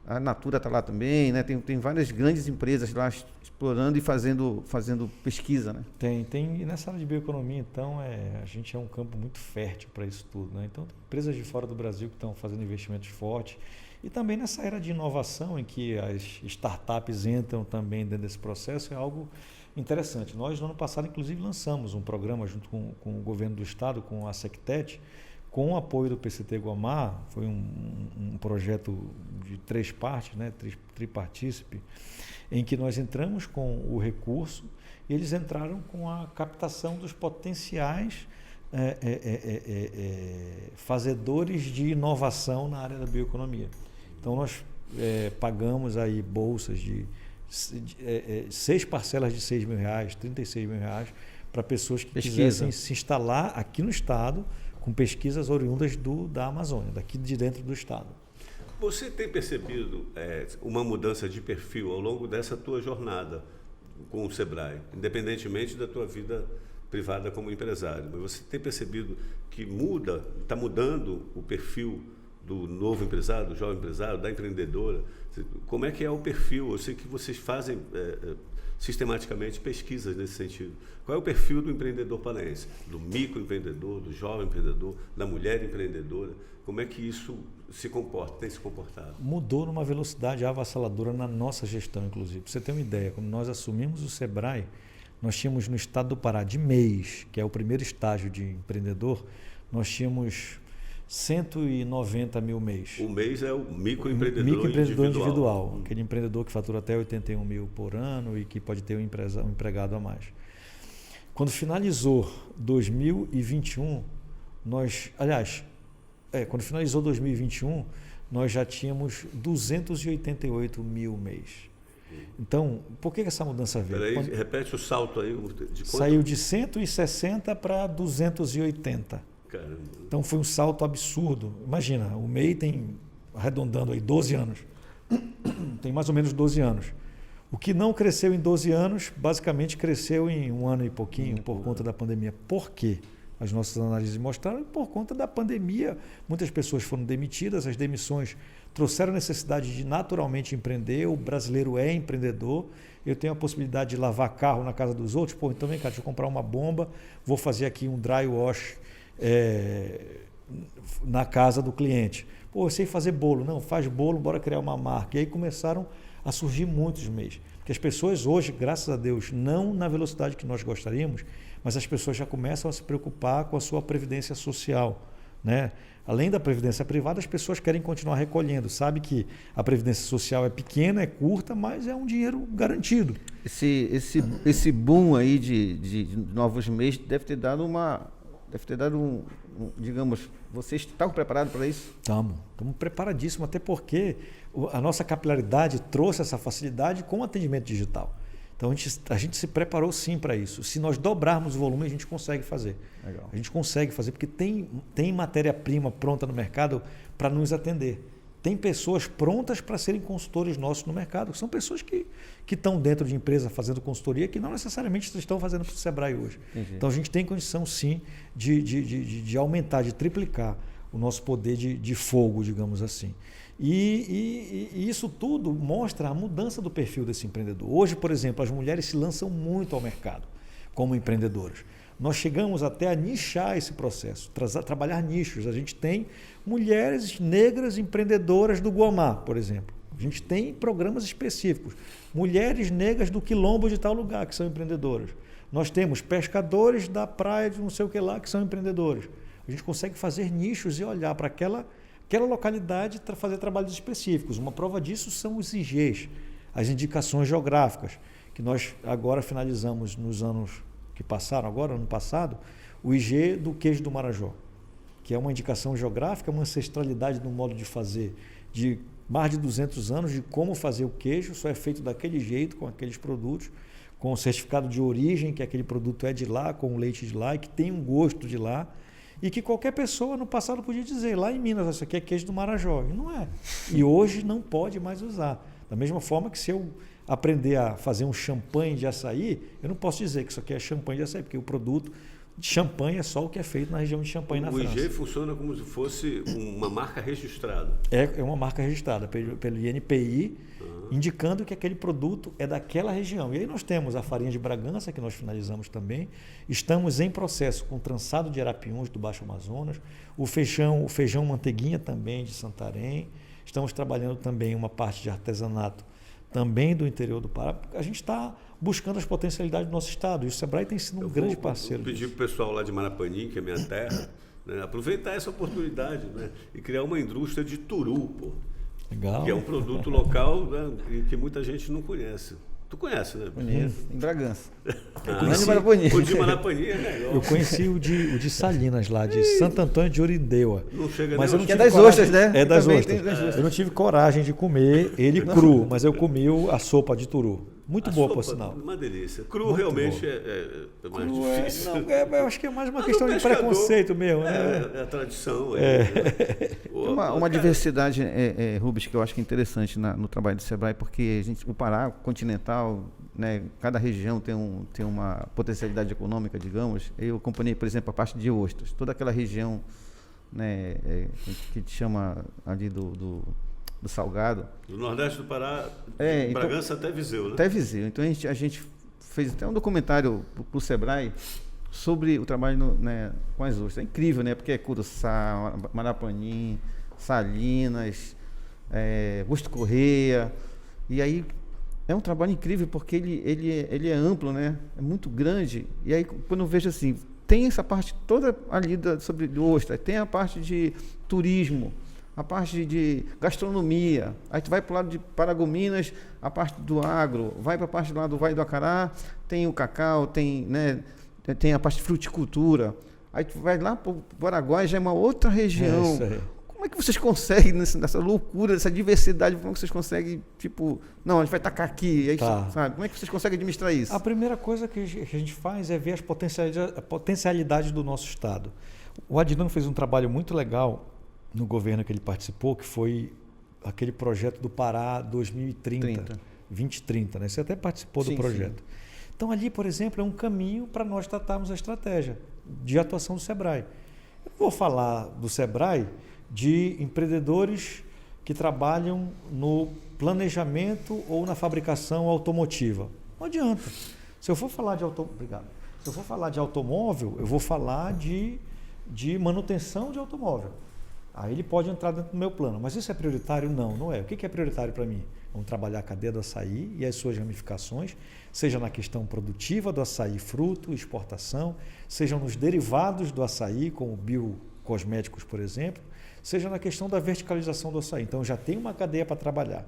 a Natura está lá também, né? Tem várias grandes empresas lá explorando e fazendo pesquisa, né? Tem. E nessa área de bioeconomia, então, a gente é um campo muito fértil para isso tudo, né? Então, tem empresas de fora do Brasil que estão fazendo investimentos fortes. E também nessa era de inovação, em que as startups entram também dentro desse processo, é algo interessante. Nós, no ano passado, inclusive, lançamos um programa junto com o governo do estado, com a Sectet, com o apoio do PCT Guamá. Foi um projeto de 3 partes, né, tripartícipe, em que nós entramos com o recurso e eles entraram com a captação dos potenciais fazedores de inovação na área da bioeconomia. Então, nós pagamos aí bolsas de 6 parcelas de R$6 mil, R$36 mil, para pessoas que quisessem se instalar aqui no estado com pesquisas oriundas da Amazônia, daqui de dentro do estado. Você tem percebido uma mudança de perfil ao longo dessa tua jornada com o Sebrae, independentemente da tua vida privada como empresário, mas você tem percebido que está mudando o perfil do novo empresário, do jovem empresário, da empreendedora? Como é que é o perfil? Eu sei que vocês fazem sistematicamente pesquisas nesse sentido. Qual é o perfil do empreendedor paraense? Do microempreendedor, do jovem empreendedor, da mulher empreendedora? Como é que isso se comporta, tem se comportado? Mudou numa velocidade avassaladora na nossa gestão, inclusive. Para você ter uma ideia, quando nós assumimos o Sebrae, nós tínhamos no estado do Pará, de mês, que é o primeiro estágio de empreendedor, nós tínhamos 190 mil mês. O mês é o microempreendedor individual. Aquele empreendedor que fatura até 81 mil por ano e que pode ter um empregado a mais. Quando finalizou 2021, quando finalizou 2021, nós já tínhamos 288 mil mês. Então, por que essa mudança veio? Peraí, repete o salto aí. De quanto? Saiu de 160 para 280. Caramba. Então foi um salto absurdo. Imagina, o MEI tem, arredondando aí, 12 anos. Tem mais ou menos 12 anos. O que não cresceu em 12 anos, basicamente cresceu em 1 ano e pouquinho por conta da pandemia. Por quê? As nossas análises mostraram que por conta da pandemia, muitas pessoas foram demitidas, as demissões trouxeram a necessidade de naturalmente empreender, o brasileiro é empreendedor, eu tenho a possibilidade de lavar carro na casa dos outros, então vem cá, deixa eu comprar uma bomba, vou fazer aqui um dry wash na casa do cliente. Eu sei fazer bolo. Não, faz bolo, bora criar uma marca. E aí começaram a surgir muitos meios. Porque as pessoas hoje, graças a Deus, não na velocidade que nós gostaríamos, mas as pessoas já começam a se preocupar com a sua previdência social, né? Além da previdência privada, as pessoas querem continuar recolhendo. Sabe que a previdência social é pequena, é curta, mas é um dinheiro garantido. Esse boom aí de novos meios deve ter dado digamos, vocês estão preparados para isso? Estamos preparadíssimos, até porque a nossa capilaridade trouxe essa facilidade com o atendimento digital. Então a gente se preparou sim para isso. Se nós dobrarmos o volume, a gente consegue fazer. Legal. A gente consegue fazer, porque tem matéria-prima pronta no mercado para nos atender. Tem pessoas prontas para serem consultores nossos no mercado, que são pessoas que estão dentro de empresa fazendo consultoria, que não necessariamente estão fazendo para o Sebrae hoje. Entendi. Então a gente tem condição sim de aumentar, de triplicar o nosso poder de fogo, digamos assim. E isso tudo mostra a mudança do perfil desse empreendedor. Hoje, por exemplo, as mulheres se lançam muito ao mercado. como empreendedoras. Nós chegamos até a nichar esse processo, trabalhar nichos. A gente tem mulheres negras empreendedoras do Guamá, por exemplo. A gente tem programas específicos. Mulheres negras do quilombo de tal lugar, que são empreendedoras. Nós temos pescadores da praia de não sei o que lá, que são empreendedores. A gente consegue fazer nichos e olhar para aquela localidade e fazer trabalhos específicos. Uma prova disso são os IGs, as indicações geográficas, que nós agora finalizamos nos anos que passaram, agora, ano passado, o IG do queijo do Marajó, que é uma indicação geográfica, uma ancestralidade no modo de fazer, de mais de 200 anos, de como fazer o queijo, só é feito daquele jeito, com aqueles produtos, com o certificado de origem, que aquele produto é de lá, com o leite de lá, e que tem um gosto de lá, e que qualquer pessoa no passado podia dizer, lá em Minas, isso aqui é queijo do Marajó, e não é. E hoje não pode mais usar. Da mesma forma que se eu aprender a fazer um champanhe de açaí, eu não posso dizer que isso aqui é champanhe de açaí, porque o produto de champanhe é só o que é feito na região de Champagne, na França. O IG funciona como se fosse uma marca registrada. É uma marca registrada pelo INPI, indicando que aquele produto é daquela região. E aí nós temos a farinha de Bragança, que nós finalizamos também. Estamos em processo com o trançado de Arapiuns, do Baixo Amazonas. O feijão manteiguinha também, de Santarém. Estamos trabalhando também uma parte de artesanato também do interior do Pará. A gente está buscando as potencialidades do nosso estado. E o Sebrae tem sido um grande parceiro. Eu pedi para o pessoal lá de Marapanim, que é minha terra, né, aproveitar essa oportunidade, né, e criar uma indústria de turu, pô. Legal. Que é um produto local, né, que muita gente não conhece. Tu conhece, né? Conheço, em Bragança. O de Marapanim é melhor. Eu conheci o de Salinas, lá, de Santo Antônio de Orindeua. Não chega mas nem eu não que é tive das coragem, ostras, né? É das Também ostras. tem das ostras. Eu não tive coragem de comer ele cru, mas eu comi a sopa de turu. Muito boa, por sinal. Uma delícia. Cru Muito realmente boa. é mais Cru difícil. eu acho que é mais uma Mas questão o de pescador, preconceito mesmo. Né? É a tradição. Uma diversidade, Rubens, que eu acho que é interessante no trabalho do Sebrae, porque o Pará continental, né, cada região tem uma potencialidade econômica, digamos. Eu acompanhei, por exemplo, a parte de ostras. Toda aquela região, né, que te chama ali do Salgado. Do Nordeste do Pará, Bragança até Viseu, né? Até Viseu. Então a gente fez até um documentário para o Sebrae sobre o trabalho com as ostras. É incrível, né? Porque é Curuçá, Marapanim, Salinas, Busto Correia. E aí é um trabalho incrível porque ele é amplo, né? É muito grande. E aí quando eu vejo assim, tem essa parte toda ali sobre ostra, tem a parte de turismo, a parte de gastronomia, aí tu vai para o lado de Paragominas, a parte do agro, vai para a parte lá do Vale do Acará, tem o cacau, tem a parte de fruticultura, aí tu vai lá para o Paraguai, já é uma outra região. Como é que vocês conseguem, nessa loucura, nessa diversidade, como é que vocês conseguem, não, a gente vai tacar aqui, aí, sabe? Como é que vocês conseguem administrar isso? A primeira coisa que a gente faz é ver as potencialidades do nosso estado. O Adnan fez um trabalho muito legal no governo que ele participou, que foi aquele projeto do Pará 2030, né? Você até participou do projeto. Sim. Então ali, por exemplo, é um caminho para nós tratarmos a estratégia de atuação do Sebrae. Eu vou falar do Sebrae de empreendedores que trabalham no planejamento ou na fabricação automotiva. Não adianta. Se eu for falar de automóvel, eu vou falar de manutenção de automóvel. Aí ele pode entrar dentro do meu plano. Mas isso é prioritário? Não é. O que é prioritário para mim? Vamos trabalhar a cadeia do açaí e as suas ramificações, seja na questão produtiva do açaí fruto, exportação, seja nos derivados do açaí, como biocosméticos, por exemplo, seja na questão da verticalização do açaí. Então, já tem uma cadeia para trabalhar.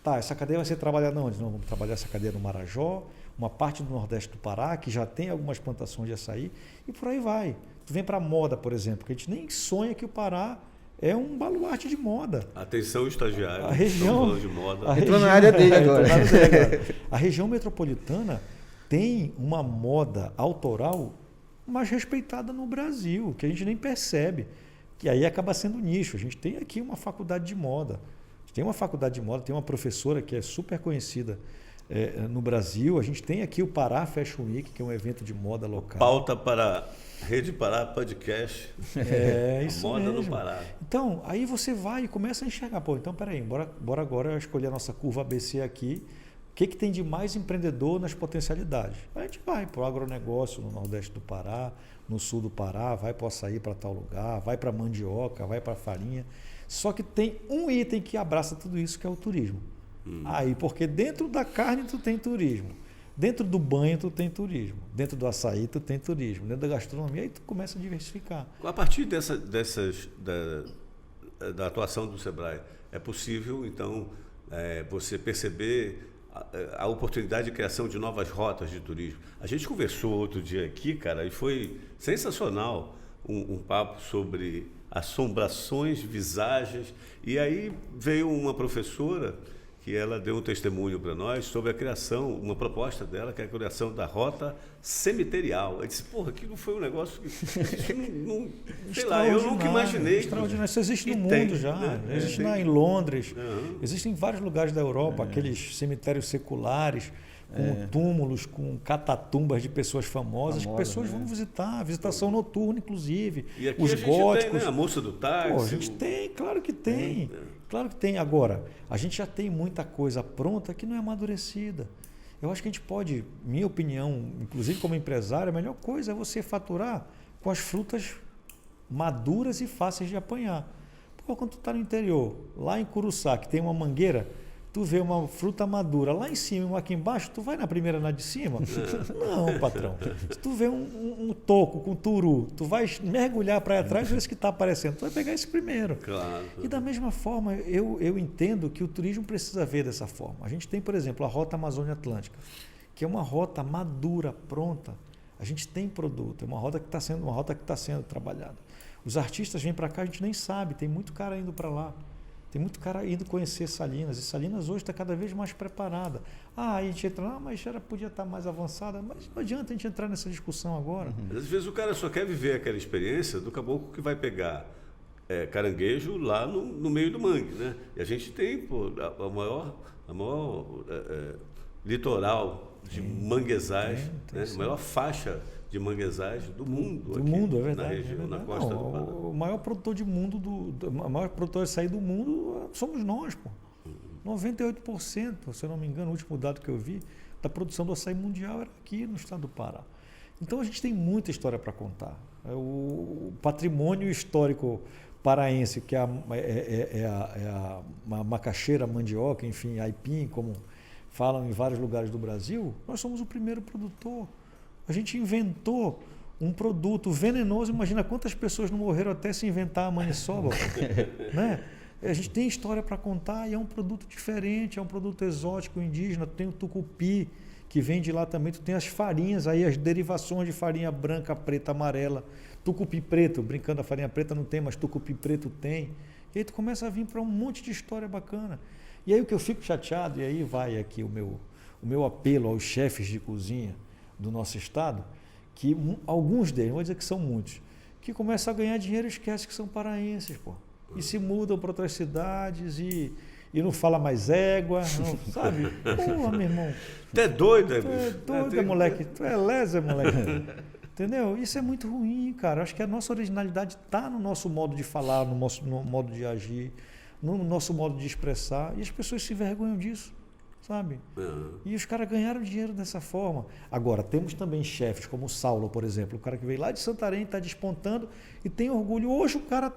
Tá, essa cadeia vai ser trabalhada onde? Não, vamos trabalhar essa cadeia no Marajó, uma parte do Nordeste do Pará, que já tem algumas plantações de açaí, e por aí vai. Tu vem para a moda, por exemplo, que a gente nem sonha que o Pará é um baluarte de moda. Atenção, estagiário. A região de moda. Entrou na área dele agora. A região metropolitana tem uma moda autoral mais respeitada no Brasil, que a gente nem percebe. E aí acaba sendo nicho. A gente tem aqui uma faculdade de moda. Tem uma professora que é super conhecida no Brasil. A gente tem aqui o Pará Fashion Week, que é um evento de moda local. Pauta para Rede Pará Podcast. Isso moda mesmo. no Pará. Então, aí você vai e começa a enxergar. Então, peraí, bora agora escolher a nossa curva ABC aqui O que tem de mais empreendedor nas potencialidades? A gente vai para o agronegócio no Nordeste do Pará, no Sul do Pará, vai para o açaí para tal lugar, vai para a mandioca, vai para a farinha. Só que tem um item que abraça tudo isso, que é o turismo. Aí, porque dentro da carne tu tem turismo, dentro do banho tu tem turismo, dentro do açaí tu tem turismo, dentro da gastronomia aí tu começa a diversificar. A partir da atuação do Sebrae, é possível, então, você perceber a oportunidade de criação de novas rotas de turismo. A gente conversou outro dia aqui, cara, e foi sensacional um papo sobre assombrações, visagens, e aí veio uma professora que ela deu um testemunho para nós sobre a criação, uma proposta dela, que é a criação da rota cemiterial. Eu disse, porra, aquilo foi um negócio que sei lá, eu nunca imaginei. Extraordinário. Isso existe no mundo já. Né? Existe lá em Londres, existe em vários lugares da Europa, aqueles cemitérios seculares, com túmulos, com catatumbas de pessoas famosas, que pessoas vão visitar, visitação noturna, inclusive. E aqui os a gente góticos. tem, né? A moça do táxi. Pô, a gente tem, claro que tem. Claro que tem. Agora, a gente já tem muita coisa pronta que não é amadurecida. Eu acho que a gente pode, minha opinião, inclusive como empresário, a melhor coisa é você faturar com as frutas maduras e fáceis de apanhar. Pô, quando tu está no interior, lá em Curuçá, que tem uma mangueira, tu vê uma fruta madura lá em cima e uma aqui embaixo, tu vai na primeira na de cima? Não, patrão. Se tu vê um toco com turu, tu vai mergulhar para trás e ver esse que está aparecendo. Tu vai pegar esse primeiro. Claro. E da mesma forma, eu entendo que o turismo precisa ver dessa forma. A gente tem, por exemplo, a Rota Amazônia Atlântica, que é uma rota madura, pronta. A gente tem produto, é uma rota que está sendo trabalhada. Os artistas vêm para cá, a gente nem sabe, tem muito cara indo para lá. Tem muito cara indo conhecer Salinas, e Salinas hoje está cada vez mais preparada. A gente entra, mas podia estar mais avançada, mas não adianta a gente entrar nessa discussão agora. Às vezes o cara só quer viver aquela experiência do caboclo que vai pegar caranguejo lá no meio do mangue, né? E a gente tem a maior litoral de manguezais, né? A maior faixa de manguezais do mundo. Do mundo, é verdade. Na região, na costa do Pará. O maior produtor de mundo, o maior produtor de açaí do mundo somos nós, pô. 98%, se eu não me engano, o último dado que eu vi, da produção do açaí mundial era aqui no estado do Pará. Então a gente tem muita história para contar. O patrimônio histórico paraense, que é a macaxeira, a mandioca, enfim, aipim, como falam em vários lugares do Brasil, nós somos o primeiro produtor. A gente inventou um produto venenoso, imagina quantas pessoas não morreram até se inventar a maniçoba, né? A gente tem história para contar e é um produto diferente, é um produto exótico, indígena, tem o tucupi, que vem de lá também, tu tem as farinhas aí, as derivações de farinha branca, preta, amarela, tucupi preto, brincando, a farinha preta não tem, mas tucupi preto tem, e aí tu começa a vir para um monte de história bacana. E aí o que eu fico chateado, e aí vai aqui o meu apelo aos chefes de cozinha do nosso estado, que alguns deles, não vou dizer que são muitos, que começam a ganhar dinheiro e esquecem que são paraenses, pô. E se mudam para outras cidades e não fala mais égua, não, sabe? Porra, meu irmão. Tu é doido, Tu é doido, moleque. Tu é lesa, moleque. Entendeu? Isso é muito ruim, cara. Acho que a nossa originalidade está no nosso modo de falar, no modo de agir, no nosso modo de expressar, e as pessoas se envergonham disso. Sabe? E os caras ganharam dinheiro dessa forma. Agora, temos também chefes como o Saulo, por exemplo, o cara que veio lá de Santarém, está despontando e tem orgulho. Hoje o cara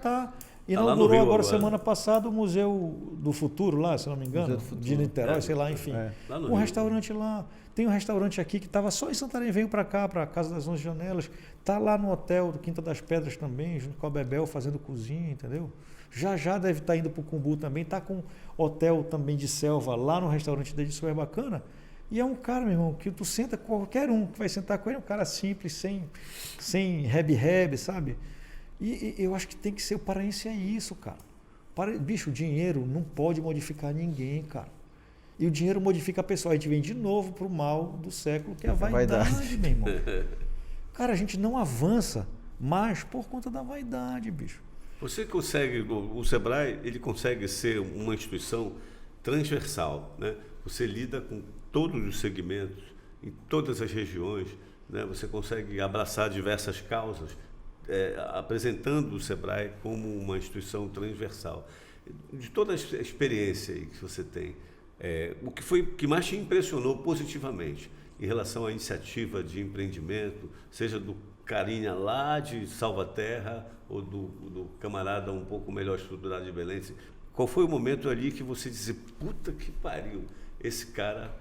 inaugurou agora, semana passada, o Museu do Futuro lá, se não me engano, de Niterói, sei lá, enfim. Um restaurante lá. Tem um restaurante aqui que estava só em Santarém, veio para cá, para a Casa das 11 Janelas, está lá no hotel do Quinta das Pedras também, junto com a Bebel, fazendo cozinha, entendeu? Já deve estar indo para o Cumbu também, está com hotel também de selva lá no restaurante dele, isso é bacana. E é um cara, meu irmão, que tu senta, qualquer um que vai sentar com ele, é um cara simples, sem rebe, sabe? E eu acho que tem que ser, o paraense é isso, cara. Bicho, o dinheiro não pode modificar ninguém, cara. E o dinheiro modifica a pessoa. A gente vem de novo para o mal do século, que é a vaidade, meu irmão. Cara, a gente não avança mais por conta da vaidade, bicho. Você consegue, o Sebrae, ele consegue ser uma instituição transversal, né? Você lida com todos os segmentos, em todas as regiões, né? Você consegue abraçar diversas causas, apresentando o Sebrae como uma instituição transversal. De toda a experiência aí que você tem, O que mais te impressionou positivamente em relação à iniciativa de empreendimento, seja do carinha lá de Salvaterra ou do camarada um pouco melhor estruturado de Belém? Qual foi o momento ali que você disse, puta que pariu, esse cara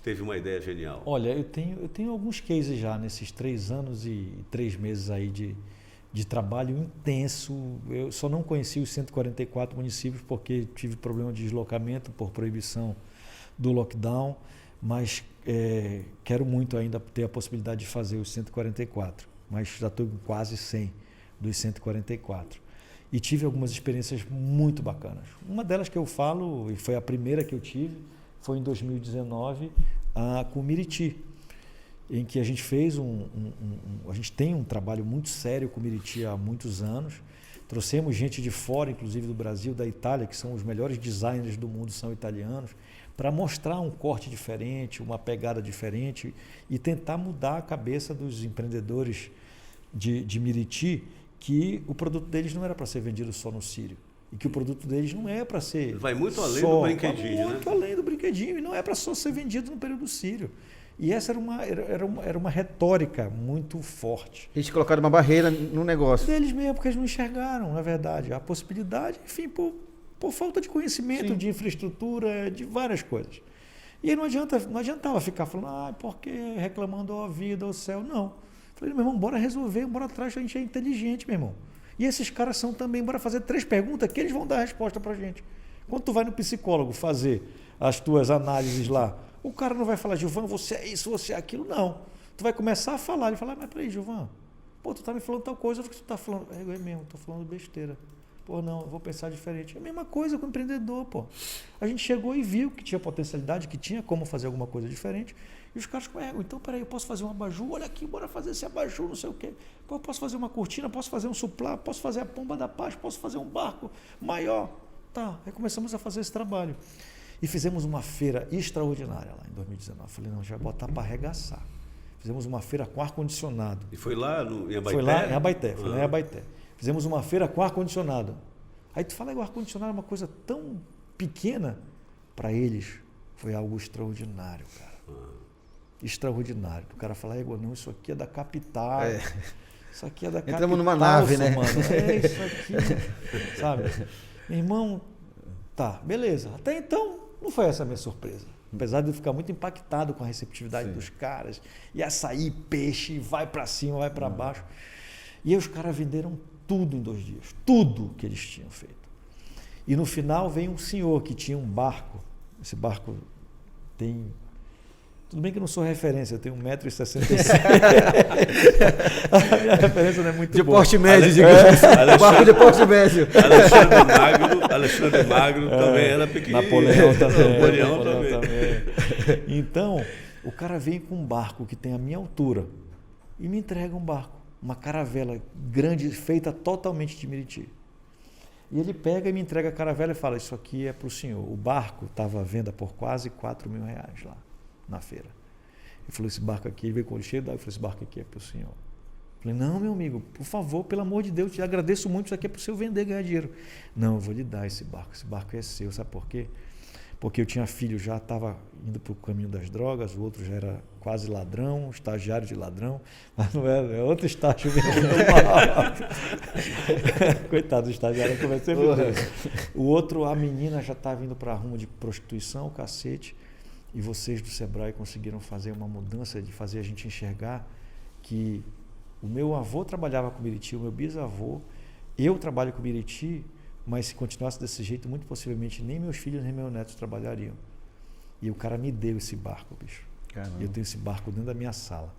teve uma ideia genial? Olha, eu tenho alguns cases já nesses 3 anos e 3 meses aí de trabalho intenso. Eu só não conheci os 144 municípios porque tive problema de deslocamento por proibição do lockdown, mas quero muito ainda ter a possibilidade de fazer os 144, mas já estou em quase 100 dos 144. E tive algumas experiências muito bacanas. Uma delas que eu falo, e foi a primeira que eu tive, foi em 2019, com o Miriti, em que a gente fez a gente tem um trabalho muito sério com o Miriti há muitos anos. Trouxemos gente de fora, inclusive do Brasil, da Itália, que são os melhores designers do mundo, são italianos, para mostrar um corte diferente, uma pegada diferente e tentar mudar a cabeça dos empreendedores de Miriti, que o produto deles não era para ser vendido só no Sírio. E que o produto deles não é para ser... Vai muito além do brinquedinho, muito além do brinquedinho. E não é para só ser vendido no período sírio. E essa era uma retórica muito forte. Eles colocaram uma barreira no negócio. Deles mesmo, porque eles não enxergaram, na verdade, a possibilidade, enfim, por falta de conhecimento, Sim. de infraestrutura, de várias coisas. E aí não adiantava ficar falando, porque reclamando a vida, ao céu. Não. Falei, meu irmão, bora resolver, bora atrás, a gente é inteligente, meu irmão. E esses caras são também, bora fazer 3 perguntas que eles vão dar a resposta pra gente. Quando tu vai no psicólogo fazer as tuas análises lá, o cara não vai falar, Gilvan, você é isso, você é aquilo, não. Tu vai começar a falar, ele fala, mas peraí, Gilvan, tu tá me falando tal coisa, porque tu tá falando, é mesmo, tô falando besteira. Não, eu vou pensar diferente. É a mesma coisa com o empreendedor, A gente chegou e viu que tinha potencialidade, que tinha como fazer alguma coisa diferente. E os caras então peraí, eu posso fazer um abajur, olha aqui, bora fazer esse abajur, não sei o quê. Eu posso fazer uma cortina, posso fazer um suplá, posso fazer a pomba da paz, posso fazer um barco maior. Tá, aí começamos a fazer esse trabalho. E fizemos uma feira extraordinária lá em 2019. Falei, não, a gente vai botar para arregaçar. Fizemos uma feira com ar-condicionado. E foi lá em Abaeté? Foi lá em Abaeté, foi lá em Abaeté. Fizemos uma feira com ar-condicionado. Aí tu fala, o ar-condicionado é uma coisa tão pequena, para eles foi algo extraordinário, cara. Extraordinário. O cara fala, não, isso aqui é da capital. Isso aqui é da capital. Entramos numa nave, né? Mano. Isso aqui, sabe? Meu irmão, tá, beleza. Até então, não foi essa a minha surpresa. Apesar de eu ficar muito impactado com a receptividade dos caras, e açaí, peixe, vai para cima, vai para baixo. E aí os caras venderam tudo em 2 dias, tudo que eles tinham feito. E no final vem um senhor que tinha um barco, esse barco tem... Tudo bem que eu não sou referência, eu tenho 1,67 m. A minha referência não é muito boa. De porte médio, digamos. Barco de porte médio. Alexandre Magno também era pequenininho. Napoleão também. Então, o cara vem com um barco que tem a minha altura e me entrega um barco, uma caravela grande, feita totalmente de Miriti. E ele pega e me entrega a caravela e fala, isso aqui é para o senhor. O barco estava à venda por quase R$4.000 lá na feira. Ele falou, esse barco aqui, ele veio com o cheio d'água, eu falei, esse barco aqui é para o senhor. Eu falei, não, meu amigo, por favor, pelo amor de Deus, te agradeço muito, isso aqui é para o senhor vender e ganhar dinheiro. Não, eu vou lhe dar esse barco é seu, sabe por quê? Porque eu tinha filho, já estava indo para o caminho das drogas, o outro já era quase ladrão, estagiário de ladrão, mas não era, é outro estágio mesmo. Coitado do estagiário, eu comecei o outro, a menina já estava indo para rumo de prostituição, o cacete, e vocês do Sebrae conseguiram fazer uma mudança de fazer a gente enxergar que o meu avô trabalhava com Miriti, o meu bisavô, eu trabalho com Miriti, mas se continuasse desse jeito, muito possivelmente nem meus filhos nem meus netos trabalhariam. E o cara me deu esse barco, bicho. Caramba. E eu tenho esse barco dentro da minha sala.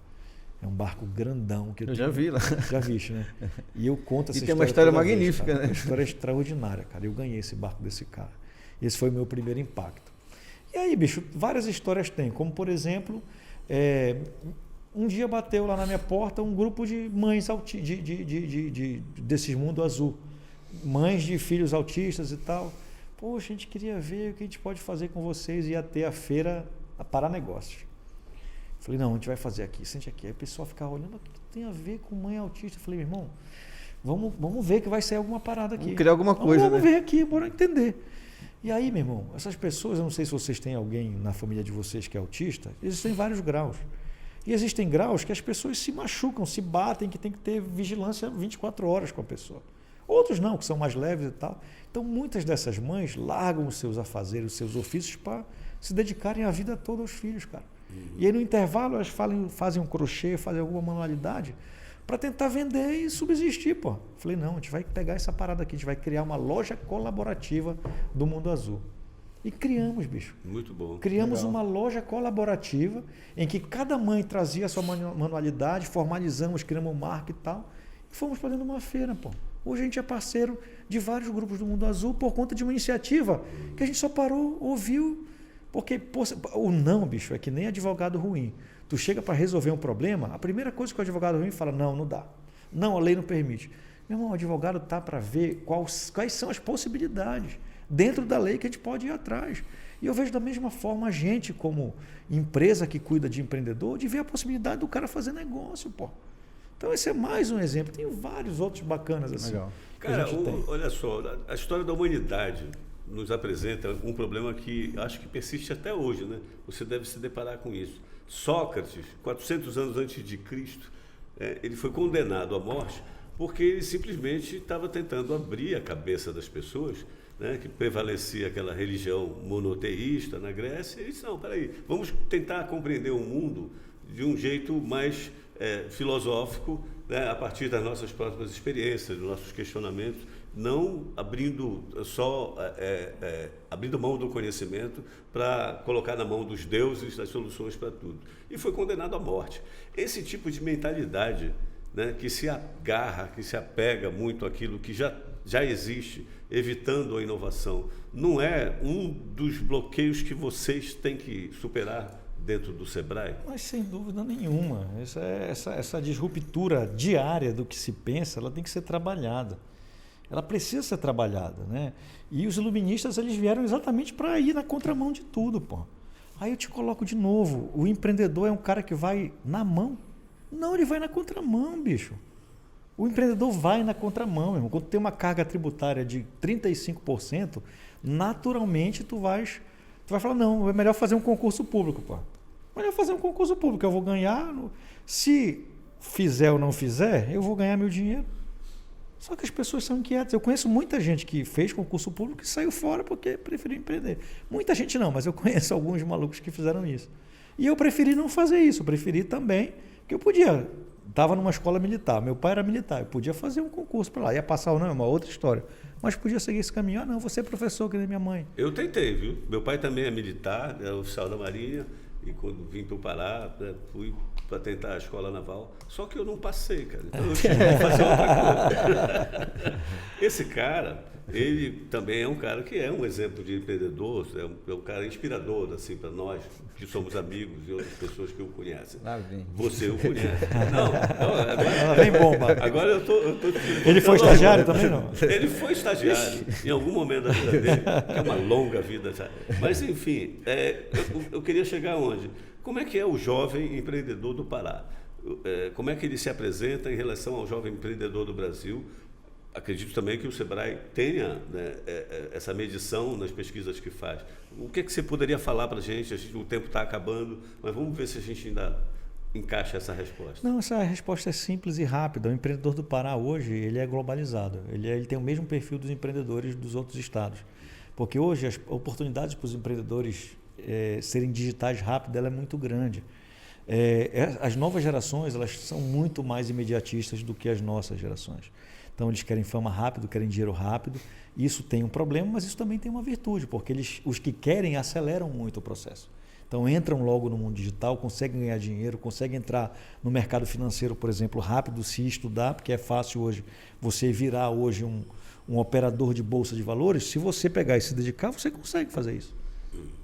É um barco grandão. Que eu já vi lá. Já viste, né? E eu conto essa história. E tem uma história vez, magnífica, cara. né? Uma história extraordinária, cara. Eu ganhei esse barco desse cara. Esse foi o meu primeiro impacto. E aí, bicho, várias histórias tem. Como, por exemplo, um dia bateu lá na minha porta um grupo de mães desses mundo azul. Mães de filhos autistas e tal. Poxa, a gente queria ver o que a gente pode fazer com vocês. Ia ter a feira a Pará Negócios. Falei, não, a gente vai fazer aqui, sente aqui. Aí o pessoal ficava olhando, o que tem a ver com mãe autista? Falei, meu irmão, vamos ver que vai sair alguma parada aqui. Vamos criar alguma coisa, vamos ver aqui, bora entender. E aí, meu irmão, essas pessoas, eu não sei se vocês têm alguém na família de vocês que é autista, existem vários graus. E existem graus que as pessoas se machucam, se batem, que tem que ter vigilância 24 horas com a pessoa. Outros não, que são mais leves e tal. Então, muitas dessas mães largam os seus afazeres, os seus ofícios para se dedicarem a vida toda aos filhos, cara. E aí, no intervalo, elas fazem um crochê, fazem alguma manualidade para tentar vender e subsistir, pô. Falei, não, a gente vai pegar essa parada aqui, a gente vai criar uma loja colaborativa do Mundo Azul. E criamos, bicho. Muito bom. Criamos Legal. uma loja colaborativa em que cada mãe trazia a sua manualidade, formalizamos, criamos marca e tal, e fomos para dentro de uma feira, pô. Hoje a gente é parceiro de vários grupos do Mundo Azul por conta de uma iniciativa que a gente só parou, ouviu, porque pô, o não, bicho, é que nem advogado ruim. Tu chega para resolver um problema, a primeira coisa que o advogado ruim fala, não dá. Não, a lei não permite. Meu irmão, o advogado tá para ver quais são as possibilidades dentro da lei que a gente pode ir atrás. E eu vejo da mesma forma a gente, como empresa que cuida de empreendedor, de ver a possibilidade do cara fazer negócio, pô. Então esse é mais um exemplo. Tem vários outros bacanas assim. Legal. Cara, olha só, a história da humanidade nos apresenta um problema que acho que persiste até hoje, né? Você deve se deparar com isso. Sócrates, 400 anos antes de Cristo, ele foi condenado à morte porque ele simplesmente estava tentando abrir a cabeça das pessoas, né, que prevalecia aquela religião monoteísta na Grécia. Ele disse, não, peraí, vamos tentar compreender o mundo de um jeito mais filosófico, né, a partir das nossas próprias experiências, dos nossos questionamentos, não abrindo abrindo mão do conhecimento para colocar na mão dos deuses as soluções para tudo. E foi condenado à morte. Esse tipo de mentalidade, né, que se agarra, que se apega muito àquilo que já existe, evitando a inovação, não é um dos bloqueios que vocês têm que superar dentro do Sebrae? Mas sem dúvida nenhuma. Essa disruptura diária do que se pensa, ela tem que ser trabalhada. Ela precisa ser trabalhada, né? E os iluministas, eles vieram exatamente para ir na contramão de tudo, pô. Aí eu te coloco de novo, o empreendedor é um cara que vai na mão. Não, ele vai na contramão, bicho. O empreendedor vai na contramão, irmão. Quando tem uma carga tributária de 35%, naturalmente tu vai falar, não, é melhor fazer um concurso público, pô. Melhor fazer um concurso público, eu vou ganhar. Se fizer ou não fizer, eu vou ganhar meu dinheiro. Só que as pessoas são inquietas. Eu conheço muita gente que fez concurso público e saiu fora porque preferiu empreender. Muita gente não, mas eu conheço alguns malucos que fizeram isso. E eu preferi não fazer isso, eu preferi também, que eu podia. Estava numa escola militar, meu pai era militar, eu podia fazer um concurso para lá, ia passar ou não, é uma outra história. Mas podia seguir esse caminho. Ah, não, você é professor que nem minha mãe. Eu tentei, viu? Meu pai também é militar, é oficial da Marinha, e quando vim para o Pará, fui para tentar a escola naval, só que eu não passei, cara. Então eu tive que fazer outra coisa. Esse cara, ele também é um cara que é um exemplo de empreendedor, é um cara inspirador assim, para nós, que somos amigos e outras pessoas que o conhecem. Lá vem. Você o conhece. Não, Ela vem bomba. agora eu tô Ele foi estagiário também, não? Ele foi estagiário em algum momento da vida dele, que é uma longa vida. Sabe? Mas, enfim, eu queria chegar onde? Como é que é o jovem empreendedor do Pará? Como é que ele se apresenta em relação ao jovem empreendedor do Brasil? Acredito também que o Sebrae tenha, né, essa medição nas pesquisas que faz. O que você poderia falar para a gente? O tempo está acabando, mas vamos ver se a gente ainda encaixa essa resposta. Não, essa resposta é simples e rápida. O empreendedor do Pará hoje, ele é globalizado. Ele tem o mesmo perfil dos empreendedores dos outros estados. Porque hoje as oportunidades para os empreendedores serem digitais rápido, ela é muito grande. As novas gerações, elas são muito mais imediatistas do que as nossas gerações. Então, eles querem fama rápido, querem dinheiro rápido. Isso tem um problema, mas isso também tem uma virtude, porque os que querem aceleram muito o processo. Então, entram logo no mundo digital, conseguem ganhar dinheiro, conseguem entrar no mercado financeiro, por exemplo, rápido, se estudar, porque é fácil hoje você virar hoje um operador de bolsa de valores. Se você pegar e se dedicar, você consegue fazer isso.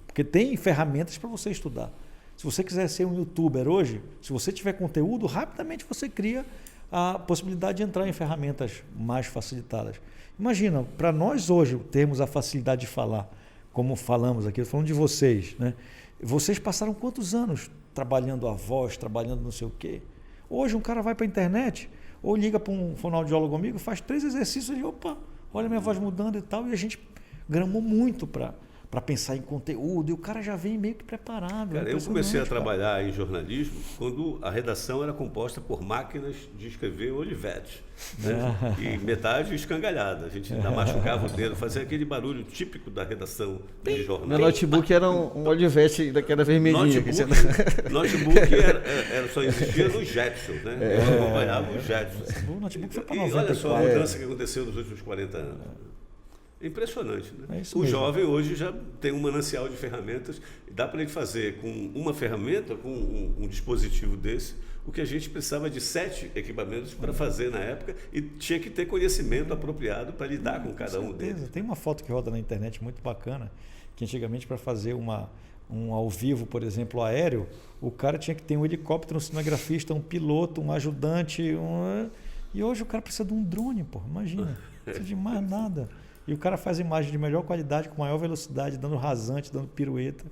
Porque tem ferramentas para você estudar. Se você quiser ser um youtuber hoje, se você tiver conteúdo, rapidamente você cria a possibilidade de entrar em ferramentas mais facilitadas. Imagina, para nós hoje termos a facilidade de falar, como falamos aqui, falando de vocês, né? Vocês passaram quantos anos trabalhando a voz, trabalhando não sei o quê? Hoje um cara vai para a internet, ou liga para um fonoaudiólogo amigo, faz 3 exercícios e opa, olha minha voz mudando e tal, e a gente gramou muito para pensar em conteúdo, e o cara já vem meio que preparado. Cara, eu comecei a trabalhar em jornalismo quando a redação era composta por máquinas de escrever Olivetti, né? E metade escangalhada. A gente ainda machucava o dedo, fazia aquele barulho típico da redação de jornal. Meu notebook era um Olivetti daquela vermelhinha. Notebook só existia no Jetsons, né? Eu acompanhava o Jetsons. O notebook foi para E 94. olha só a mudança que aconteceu nos últimos 40 anos. Impressionante, né? É isso O mesmo. jovem hoje já tem um manancial de ferramentas, e dá para ele fazer com uma ferramenta, com um dispositivo desse, o que a gente precisava de 7 equipamentos para fazer na época, e tinha que ter conhecimento apropriado para lidar com cada um deles. Tem uma foto que roda na internet muito bacana, que antigamente para fazer um ao vivo, por exemplo, aéreo, o cara tinha que ter um helicóptero, um cinegrafista, um piloto, um ajudante, e hoje o cara precisa de um drone, pô, imagina, não precisa de mais nada. E o cara faz imagem de melhor qualidade, com maior velocidade, dando rasante, dando pirueta,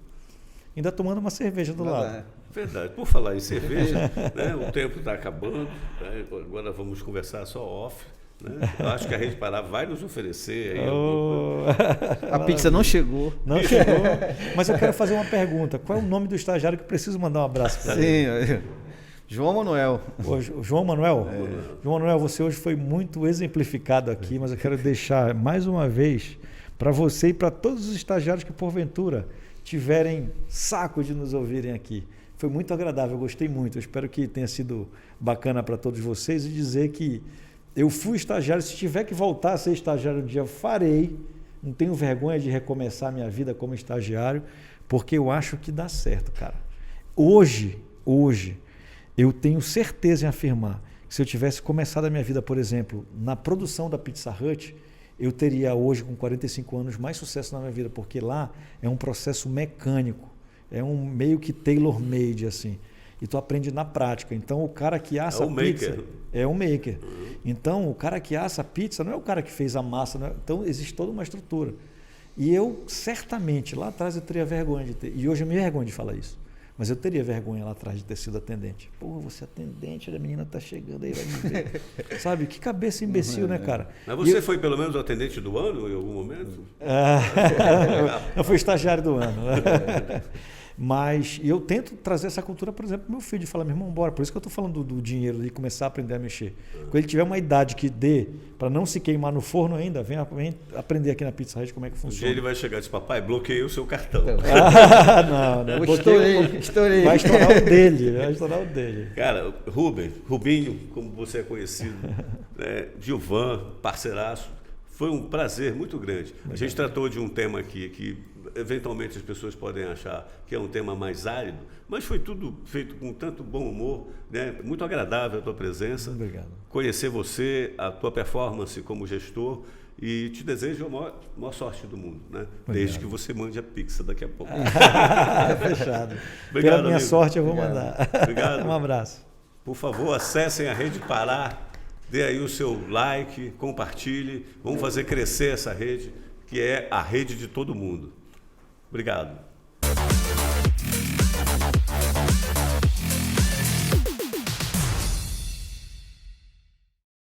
ainda tomando uma cerveja do lado. Verdade. Por falar em cerveja, né, o tempo está acabando, né, agora vamos conversar só off. Né? Eu acho que a Rede Pará vai nos oferecer aí A pizza não chegou. Não chegou, mas eu quero fazer uma pergunta. Qual é o nome do estagiário que eu preciso mandar um abraço para ele? Sim, João Manuel. João Manuel? João Manuel, você hoje foi muito exemplificado aqui, mas eu quero deixar mais uma vez para você e para todos os estagiários que porventura tiverem saco de nos ouvirem aqui. Foi muito agradável, eu gostei muito. Eu espero que tenha sido bacana para todos vocês, e dizer que eu fui estagiário. Se tiver que voltar a ser estagiário um dia, eu farei. Não tenho vergonha de recomeçar a minha vida como estagiário, porque eu acho que dá certo, cara. Hoje, eu tenho certeza em afirmar que se eu tivesse começado a minha vida, por exemplo, na produção da Pizza Hut, eu teria hoje, com 45 anos, mais sucesso na minha vida, porque lá é um processo mecânico, é um meio que tailor-made, assim, e tu aprende na prática. Então, o cara que assa a pizza maker. É um maker. Então, o cara que assa a pizza não é o cara que fez a massa, não é? Então, existe toda uma estrutura. E eu, certamente, lá atrás eu teria vergonha de ter, e hoje eu me vergonho de falar isso, mas eu teria vergonha lá atrás de ter sido atendente. Pô, você é atendente, a menina tá chegando aí, vai me ver. Sabe? Que cabeça imbecil, né, cara? Mas você foi pelo menos o atendente do ano em algum momento? Eu fui estagiário do ano. Mas eu tento trazer essa cultura, por exemplo, pro meu filho, de falar, meu irmão, bora. Por isso que eu estou falando do dinheiro, de começar a aprender a mexer. Quando ele tiver uma idade que dê para não se queimar no forno ainda, vem aprender aqui na Pizza Hut como é que Um dia funciona. ele vai chegar e dizer, papai, bloqueei o seu cartão. Não. Estourei. Vai estourar o dele. Cara, Rubinho, como você é conhecido, né, Gilvan, parceiraço, foi um prazer muito grande. A gente tratou de um tema aqui que eventualmente as pessoas podem achar que é um tema mais árido, mas foi tudo feito com tanto bom humor, né? Muito agradável a tua presença. Obrigado. Conhecer você, a tua performance como gestor, e te desejo a maior sorte do mundo, né? Desde que você mande a pizza daqui a pouco. Fechado. Obrigado, Pela minha amigo. sorte, eu vou mandar. Obrigado. Um abraço. Por favor, acessem a Rede Pará, dê aí o seu like, compartilhe, vamos fazer crescer essa rede, que é a rede de todo mundo. Obrigado.